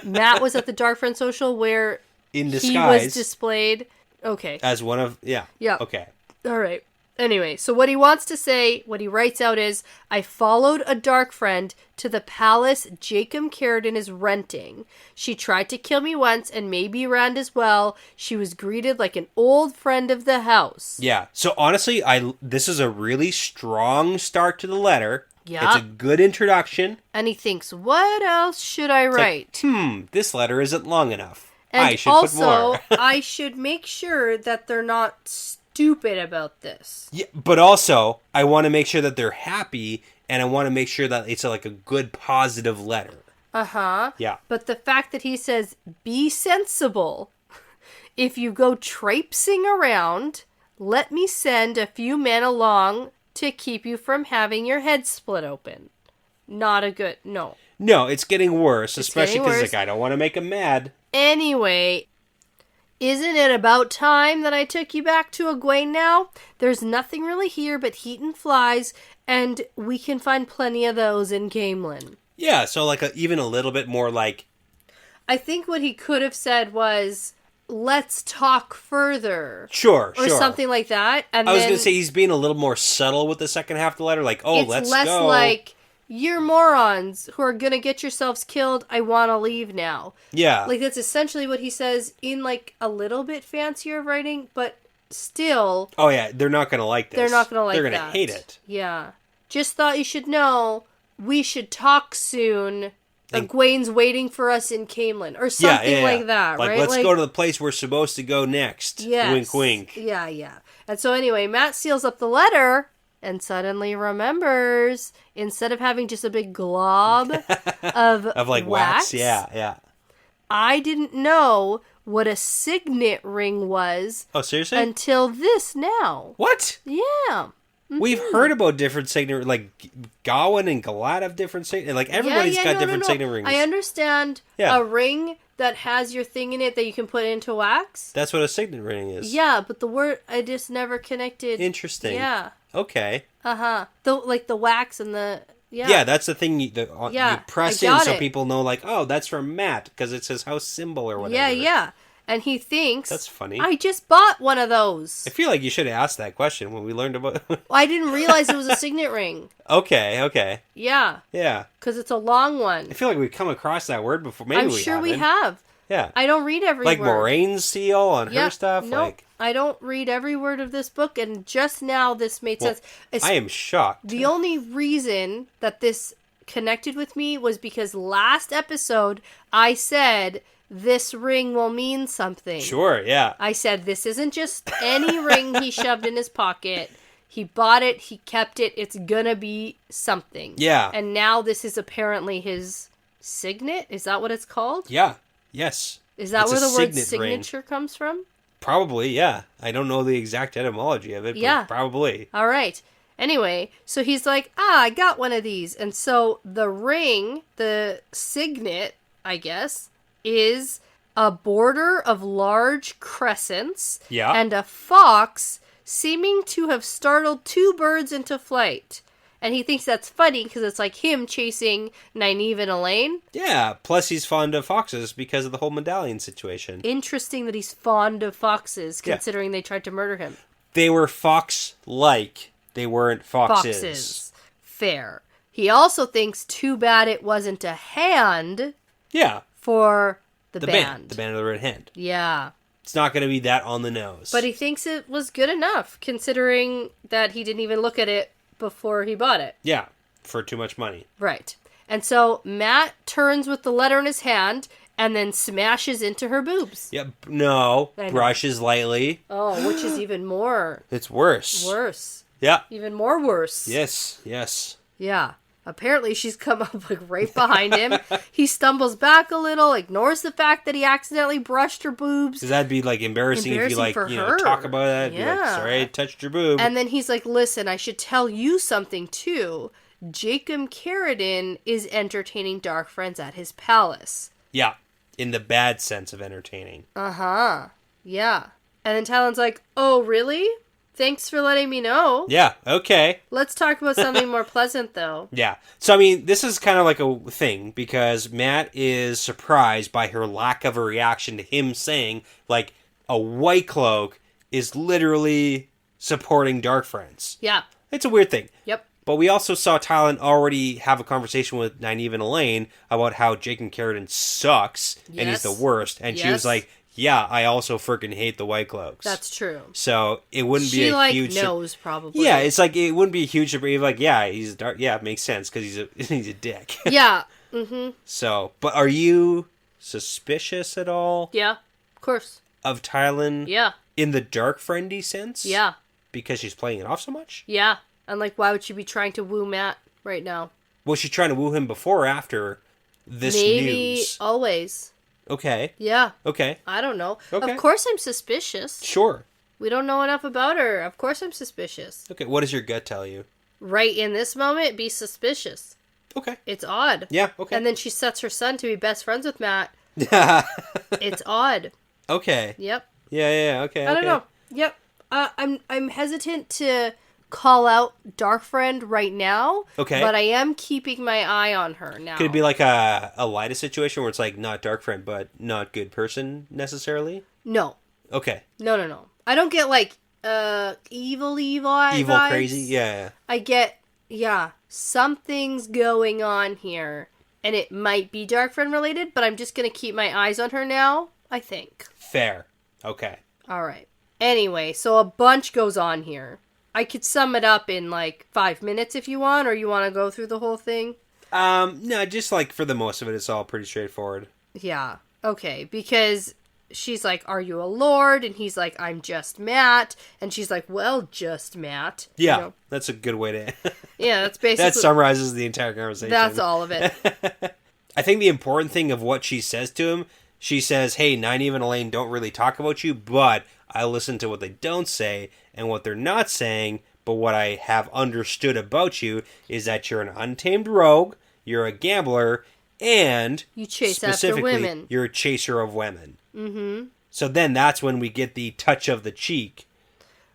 Matt was at the Dark Friend Social where in disguise. He was displayed. Okay. As one of, yeah. Yeah. Okay. All right. Anyway, so what he wants to say, what he writes out is, "I followed a dark friend to the palace Jacob Carradine is renting. She tried to kill me once and maybe Rand as well. She was greeted like an old friend of the house." Yeah. So honestly, this is a really strong start to the letter. Yeah. It's a good introduction. And he thinks, what else should I write? Like, this letter isn't long enough. And I should also, put more. I should make sure that they're not stupid about this. Yeah, but also, I want to make sure that they're happy, and I want to make sure that it's like a good, positive letter. Uh-huh. Yeah. But the fact that he says, "Be sensible. If you go traipsing around, let me send a few men along to keep you from having your head split open." Not a good... No. No, it's getting worse, It's especially getting because worse. like, I don't want to make him mad. Anyway, isn't it about time that I took you back to Egwene now? There's nothing really here but heat and flies, and we can find plenty of those in Camelin. Yeah, so like even a little bit more like... I think what he could have said was, "Let's talk further." Sure. Or something like that. And I was then going to say he's being a little more subtle with the second half of the letter, like, oh, it's let's less go. like, "You're morons who are going to get yourselves killed. I want to leave now." Yeah. Like, that's essentially what he says in, like, a little bit fancier writing, but still... Oh, yeah, they're not going to like this. They're not going to like that. They're going to hate it. Yeah. Just thought you should know. We should talk soon. Egwene's waiting for us in Camelin. Or something like that, like, right? Let's go to the place we're supposed to go next. Yes. Wink, wink. Yeah. And so anyway, Matt seals up the letter and suddenly remembers, instead of having just a big glob of like wax. Yeah. I didn't know what a signet ring was. Oh, seriously? Until this now. What? Yeah. We've heard about different signet, like Gawain and Galad have different signet. Like everybody's got different signet rings. I understand a ring that has your thing in it that you can put into wax. That's what a signet ring is. Yeah, but the word I just never connected. Interesting. Yeah. Okay. The wax and the Yeah, that's the thing. You press in so people know, like, oh, that's from Matt because it's his house symbol or whatever. Yeah. And he thinks... That's funny. I just bought one of those. I feel like you should have asked that question when we learned about... I didn't realize it was a signet ring. Okay. Yeah. Yeah. Because it's a long one. I feel like we've come across that word before. Maybe I'm sure we have. Yeah. I don't read every like word. Like Moraine's seal on her stuff? Nope. I don't read every word of this book, and just now this made sense. I am shocked. The only reason that this connected with me was because last episode I said... This ring will mean something. Sure, yeah. I said, this isn't just any ring he shoved in his pocket. He bought it, he kept it, it's gonna be something. Yeah. And now this is apparently his signet? Is that what it's called? Yeah, yes. Is that where the word signature comes from? Probably, yeah. I don't know the exact etymology of it, but probably. All right. Anyway, so he's like, I got one of these. And so the ring, the signet, I guess... is a border of large crescents and a fox seeming to have startled two birds into flight. And he thinks that's funny because it's like him chasing Nynaeve and Elaine. Yeah, plus he's fond of foxes because of the whole medallion situation. Interesting that he's fond of foxes considering they tried to murder him. They were fox-like. They weren't foxes. Fair. He also thinks too bad it wasn't a hand. Yeah. For the band. The Band of the Red Hand. Yeah. It's not going to be that on the nose. But he thinks it was good enough, considering that he didn't even look at it before he bought it. Yeah, for too much money. Right. And so Matt turns with the letter in his hand and then smashes into her boobs. Yep. No. Brushes lightly. Oh, which is even more... It's worse. Worse. Yeah. Even more worse. Yes. Yeah. Apparently, she's come up like right behind him. He stumbles back a little, ignores the fact that he accidentally brushed her boobs. Because that'd be like embarrassing if you talk about that. Yeah. Be like, sorry, I touched your boob. And then he's like, listen, I should tell you something too. Jacob Carradine is entertaining dark friends at his palace. Yeah. In the bad sense of entertaining. Yeah. And then Talon's like, oh, really? Thanks for letting me know. Yeah, okay. Let's talk about something more pleasant, though. Yeah. So, I mean, this is kind of like a thing, because Matt is surprised by her lack of a reaction to him saying, like, a white cloak is literally supporting dark friends. Yeah. It's a weird thing. Yep. But we also saw Talon already have a conversation with Nynaeve and Elaine about how Jacob Carradine sucks, and he's the worst. And she was like, yeah, I also freaking hate the White Cloaks. That's true. So it wouldn't be a huge... She knows probably. Yeah, it's like it wouldn't be a huge surprise. Like, yeah, he's dark. Yeah, it makes sense because he's a dick. Yeah. Mm-hmm. So, but are you suspicious at all? Yeah, of course. Of Talon? Yeah. In the dark friendy sense? Yeah. Because she's playing it off so much? Yeah. And like, why would she be trying to woo Matt right now? Was she trying to woo him before or after this Maybe news? Always. Okay. Yeah. Okay. I don't know. Okay. Of course I'm suspicious. Sure. We don't know enough about her. Of course I'm suspicious. Okay, what does your gut tell you? Right in this moment, be suspicious. Okay. It's odd. Yeah, okay. And then she sets her son to be best friends with Matt. It's odd. Okay. Yep. Yeah, okay. I don't know. Yep. I'm hesitant to call out Dark Friend right now. Okay. But I am keeping my eye on her now. Could it be like a Lyda situation where it's like not Dark Friend, but not good person necessarily? No. Okay. No. I don't get like evil vibes. Crazy? Yeah. I get, something's going on here. And it might be Dark Friend related, but I'm just going to keep my eyes on her now, I think. Fair. Okay. All right. Anyway, so a bunch goes on here. I could sum it up in like 5 minutes if you want, or you want to go through the whole thing? No, just like for the most of it, it's all pretty straightforward. Yeah. Okay. Because she's like, "Are you a lord?" And he's like, "I'm just Matt." And she's like, "Well, just Matt." Yeah, You know? that's a good way to... Yeah, that's basically... that summarizes the entire conversation. That's all of it. I think the important thing of what she says to him, she says, hey, Nynaeve and Elaine don't really talk about you, but I listen to what they don't say, and what they're not saying, but what I have understood about you is that you're an untamed rogue, you're a gambler, and You chase after specifically, women. you're a chaser of women. Mm-hmm. So then that's when we get the touch of the cheek.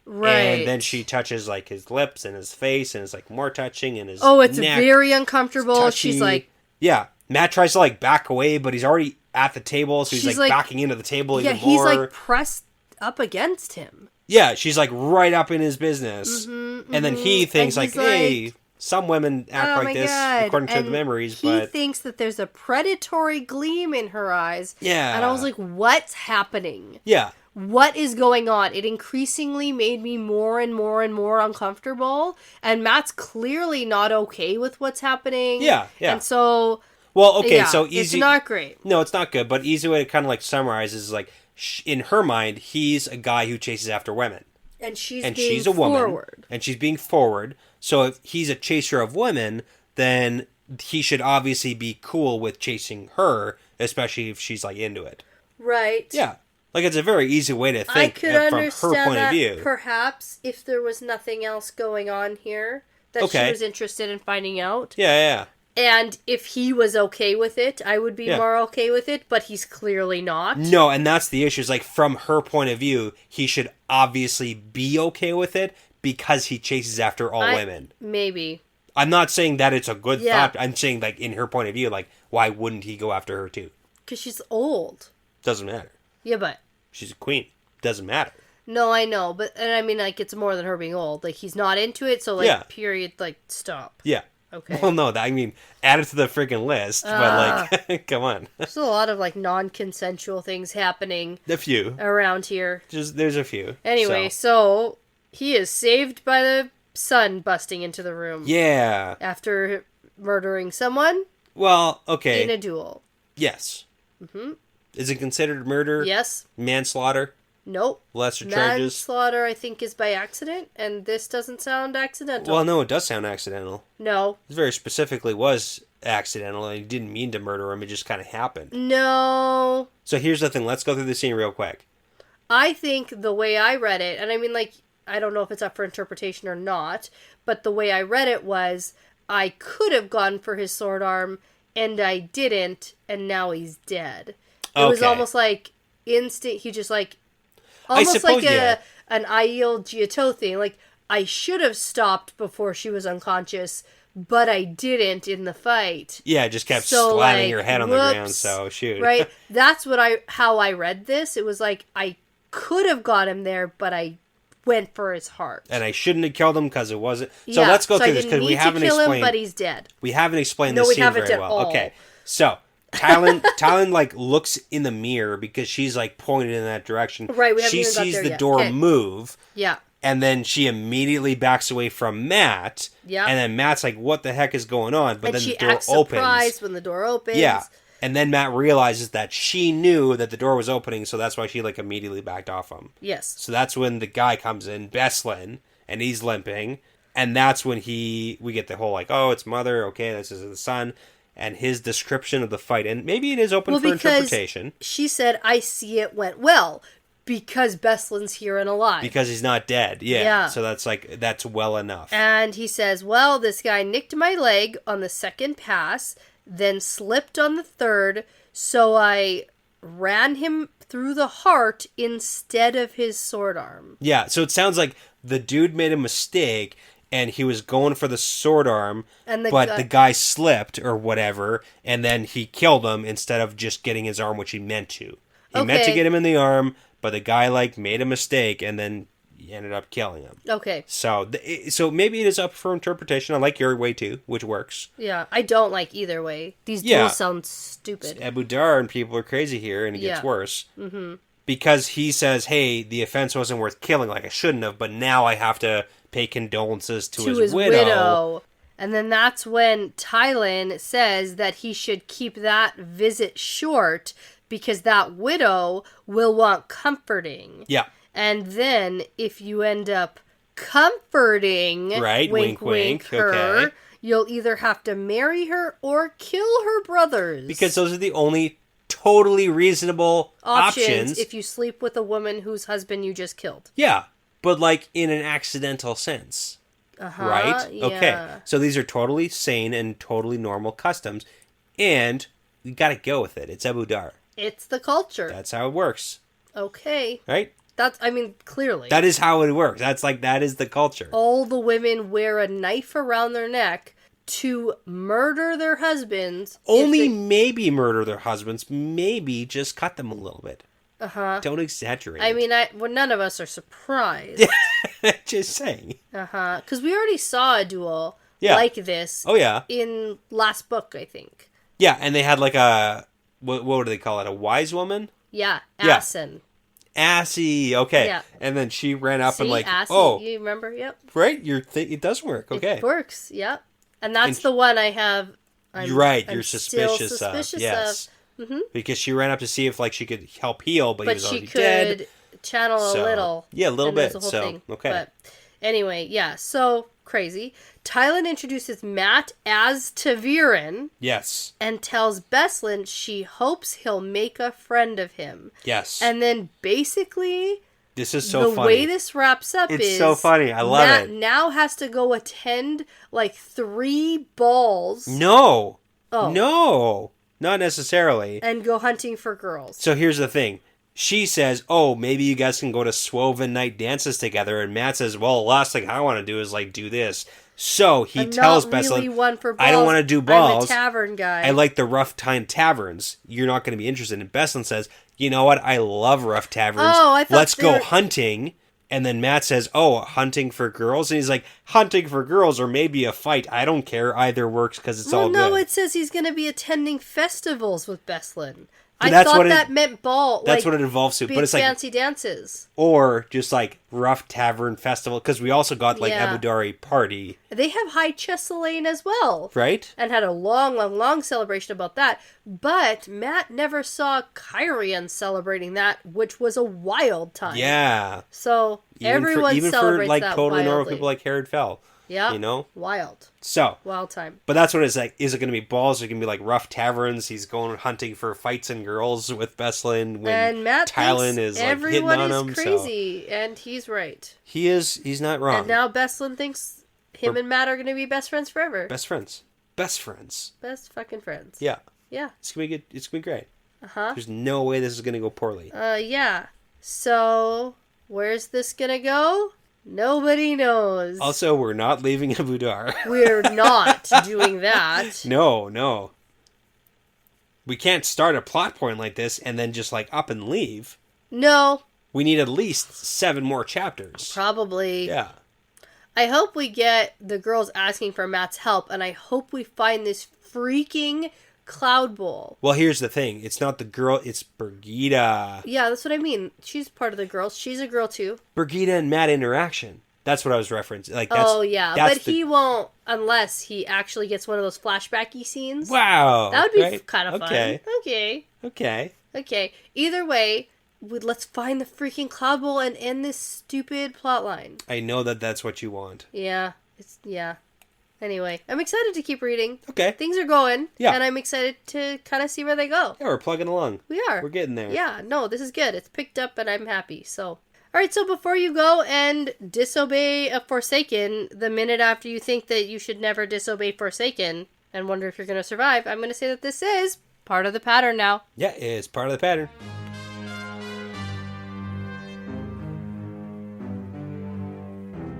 Right. And then she touches like his lips and his face, and it's like more touching, and his it's neck. very uncomfortable. Touchy. She's like... Yeah. Matt tries to like back away, but he's already at the table, so he's She's like like- backing into the table Yeah, even more. he's like pressed up against him. Yeah, she's like right up in his business. And then he thinks And like, he's hey, like, some women act Oh like my this God. according to And the memories, he but thinks that there's a predatory gleam in her eyes. yeah. And I was like, what's happening? yeah. What is going on? It increasingly made me more and more and more uncomfortable. And Matt's clearly not okay with what's happening. Yeah, yeah. And so, Well, okay, yeah, so easy. it's not great. No, it's not good, but easy way to kind of like summarize is like, in her mind, he's a guy who chases after women. And she's And being she's a woman. forward. And she's being forward. So if he's a chaser of women, then he should obviously be cool with chasing her, especially if she's like into it. Right. Yeah. Like, it's a very easy way to I think could from her understand point that of view. perhaps if there was nothing else going on here that Okay. she was interested in finding out. Yeah. And if he was okay with it, I would be Yeah. more okay with it, but he's clearly not. No, and that's the issue. Is like, from her point of view, he should obviously be okay with it because he chases after all women. Maybe. I'm not saying that it's a good Yeah. thought. I'm saying, like, in her point of view, like, why wouldn't he go after her too? Because she's old. Doesn't matter. Yeah, but... She's a queen. Doesn't matter. No, I know, but... And I mean, like, it's more than her being old. Like, he's not into it, so, like, Yeah. period, like, stop. Yeah. Okay. Well, no, I mean, add it to the freaking list, but, like, come on. There's a lot of, like, non-consensual things happening A few. around here. There's a few. Anyway, so he is saved by the sun busting into the room. Yeah. After murdering someone Well, okay. in a duel. Yes. Mm-hmm. Is it considered murder? Yes. Manslaughter? Nope. Lesser charges? Manslaughter, I think, is by accident, and this doesn't sound accidental. Well, no, it does sound accidental. No. It very specifically was accidental, and he didn't mean to murder him. It just kind of happened. No. So here's the thing. Let's go through the scene real quick. I think the way I read it, and I mean, like, I don't know if it's up for interpretation or not, but the way I read it was, I could have gone for his sword arm, and I didn't, and now he's dead. It was Okay. almost like instant, he just like, almost suppose, like yeah. an Aiel Giotto thing. Like, I should have stopped before she was unconscious, but I didn't in the fight. Yeah, just kept So, slamming like, your head on the ground, whoops, so shoot. Right? That's how I read this. It was like, I could have got him there, but I went for his heart. And I shouldn't have killed him because it wasn't. So Yeah, let's go so through I this didn't because we need to haven't kill him, explained. but he's dead. We haven't explained No, this we scene haven't very at well. all. Okay, so Talon like looks in the mirror because she's like pointed in that direction. Right, we haven't She even got sees there the yet. door Okay. move, Yeah. and then she immediately backs away from Matt. Yeah. And then Matt's like, "What the heck is going on?" But And then she the door acts opens. surprised when the door opens. Yeah. And then Matt realizes that she knew that the door was opening, so that's why she like immediately backed off him. Yes. So that's when the guy comes in, Beslin, and he's limping, and that's when we get the whole like, oh, it's mother, okay, this is the son, and his description of the fight, and maybe it is open for because interpretation she said, I see it went well, because Beslin's here and alive. because he's not dead. Yeah. Yeah. So that's well enough. And he says, well, this guy nicked my leg on the second pass, then slipped on the third, so I ran him through the heart instead of his sword arm. Yeah. So it sounds like the dude made a mistake. And he was going for the sword arm, And the guy slipped or whatever, and then he killed him instead of just getting his arm, which he meant to. He meant to Okay. get him in the arm, but the guy like made a mistake, and then he ended up killing him. Okay. So, so maybe it is up for interpretation. I like your way too, which works. Yeah, I don't like either way. These Yeah. duels sound stupid. Abu Dar and people are crazy here, and it gets Yeah. worse. Mm-hmm. Because he says, hey, the offense wasn't worth killing, like I shouldn't have, but now I have to pay condolences to his widow. And then that's when Tylan says that he should keep that visit short because that widow will want comforting. Yeah. And then if you end up comforting, right, wink, wink, her, okay, you'll either have to marry her or kill her brothers. Because those are the only totally reasonable options. If you sleep with a woman whose husband you just killed. Yeah, but like in an accidental sense. Right? Yeah. Okay. So these are totally sane and totally normal customs. And we gotta go with it. It's Abu Dar. It's the culture. That's how it works. Okay. Right? Clearly. That is how it works. That is the culture. All the women wear a knife around their neck to murder their husbands. Only maybe murder their husbands. Maybe just cut them a little bit. Uh-huh. Don't exaggerate. I mean, none of us are surprised. Just saying. Uh-huh. Because we already saw a duel like this. Oh, yeah. In last book, I think. Yeah, and they had like a... What do they call it? A wise woman? Yeah. Asin. Assy. Okay. Yeah. And then she ran up and like... Assy. Oh. You remember? Yep. Right? It does work. Okay. It works. Yep. And that's the one I have... You're right. I'm You're suspicious of. Yes. Mm-hmm. Because she ran up to see if like she could help heal, but he was already dead. But she could channel a little. Yeah, a little bit. The whole So, thing. okay. But anyway, yeah, so crazy. Tylan introduces Matt as Taviran. Yes. And tells Beslin she hopes he'll make a friend of him. Yes. And then basically... This is so funny. The way this wraps up it's so funny. I love Matt it. now has to go attend like 3 balls. No. Oh. No. Not necessarily. And go hunting for girls. So here's the thing. She says, oh, maybe you guys can go to Swoven night dances together. And Matt says, well, the last thing I want to do is like do this. So he tells Beslin, I don't want to do balls. I'm a tavern guy. I like the rough time taverns. You're not going to be interested. And Beslin says, you know what? I love rough taverns. Oh, I thought Let's go hunting. And then Matt says, oh, hunting for girls? And he's like, hunting for girls or maybe a fight. I don't care. Either works because it's all good. No, it says he's going to be attending festivals with Beslin. But I thought that meant ball. That's what it involves to. But it's like fancy dances. Or just like rough tavern festival. Because we also got like Abu Dari party. They have High Chesaline as well. Right? And had a long celebration about that. But Matt never saw Kyrian celebrating that, which was a wild time. Yeah. So everyone celebrates that even for like totally wildly. normal people like Herod Fell. Yeah. You know? Wild. So. Wild time. But that's what it's like. Is it going to be balls? Or is it going to be like rough taverns? He's going hunting for fights and girls with Beslin when and Matt Tylan is like hitting on him. Everyone is crazy, and he's right. He's not wrong. And now Beslin thinks him and Matt are going to be best friends forever. Best friends. Best friends. Best fucking friends. Yeah. Yeah. It's going to be good. It's going to be great. Uh-huh. There's no way this is going to go poorly. Yeah. So, where's this going to go? Nobody knows. Also, we're not leaving Abu Dar. We're not doing that. No. We can't start a plot point like this and then just like up and leave. No. We need at least 7 more chapters. Probably. Yeah. I hope we get the girls asking for Matt's help, and I hope we find this freaking Cloud Bowl. Well, here's the thing. It's not the girl, it's Brigida. Yeah, that's what I mean. She's part of the girls. She's a girl, too. Brigida and Matt interaction. That's what I was referencing. Like, he won't unless he actually gets one of those flashbacky scenes. Wow. That would be kind of fun. Okay. Either way, let's find the freaking Cloud Bowl and end this stupid plot line. I know that's what you want. Yeah. Anyway, I'm excited to keep reading. Okay. Things are going. Yeah. And I'm excited to kind of see where they go. Yeah, we're plugging along. We are. We're getting there. Yeah, no, this is good. It's picked up and I'm happy. So, all right, so before you go and disobey a Forsaken, the minute after you think that you should never disobey Forsaken and wonder if you're going to survive, I'm going to say that this is part of the pattern now. Yeah, it's part of the pattern.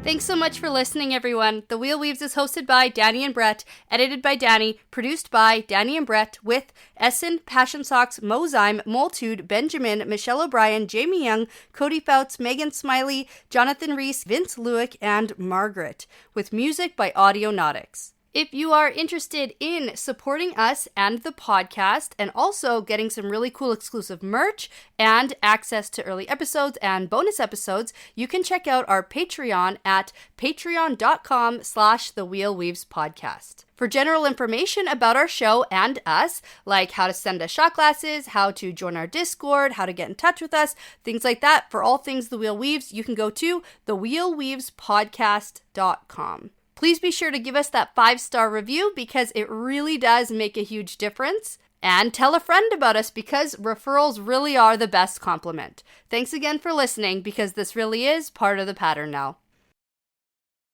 Thanks so much for listening, everyone. The Wheel Weaves is hosted by Dani and Brett, edited by Dani, produced by Dani and Brett, with Essen, Passion Socks, Mozyme, Moltude, Benjamin, Michelle O'Brien, Jamie Young, Cody Fouts, Megan Smiley, Jonathan Reese, Vince Lewick, and Margaret, with music by Audionautics. If you are interested in supporting us and the podcast and also getting some really cool exclusive merch and access to early episodes and bonus episodes, you can check out our Patreon at patreon.com/thewheelweavespodcast. For general information about our show and us, like how to send us shot glasses, how to join our Discord, how to get in touch with us, things like that, for all things The Wheel Weaves, you can go to thewheelweavespodcast.com. Please be sure to give us that 5-star review because it really does make a huge difference. And tell a friend about us because referrals really are the best compliment. Thanks again for listening because this really is part of the pattern now.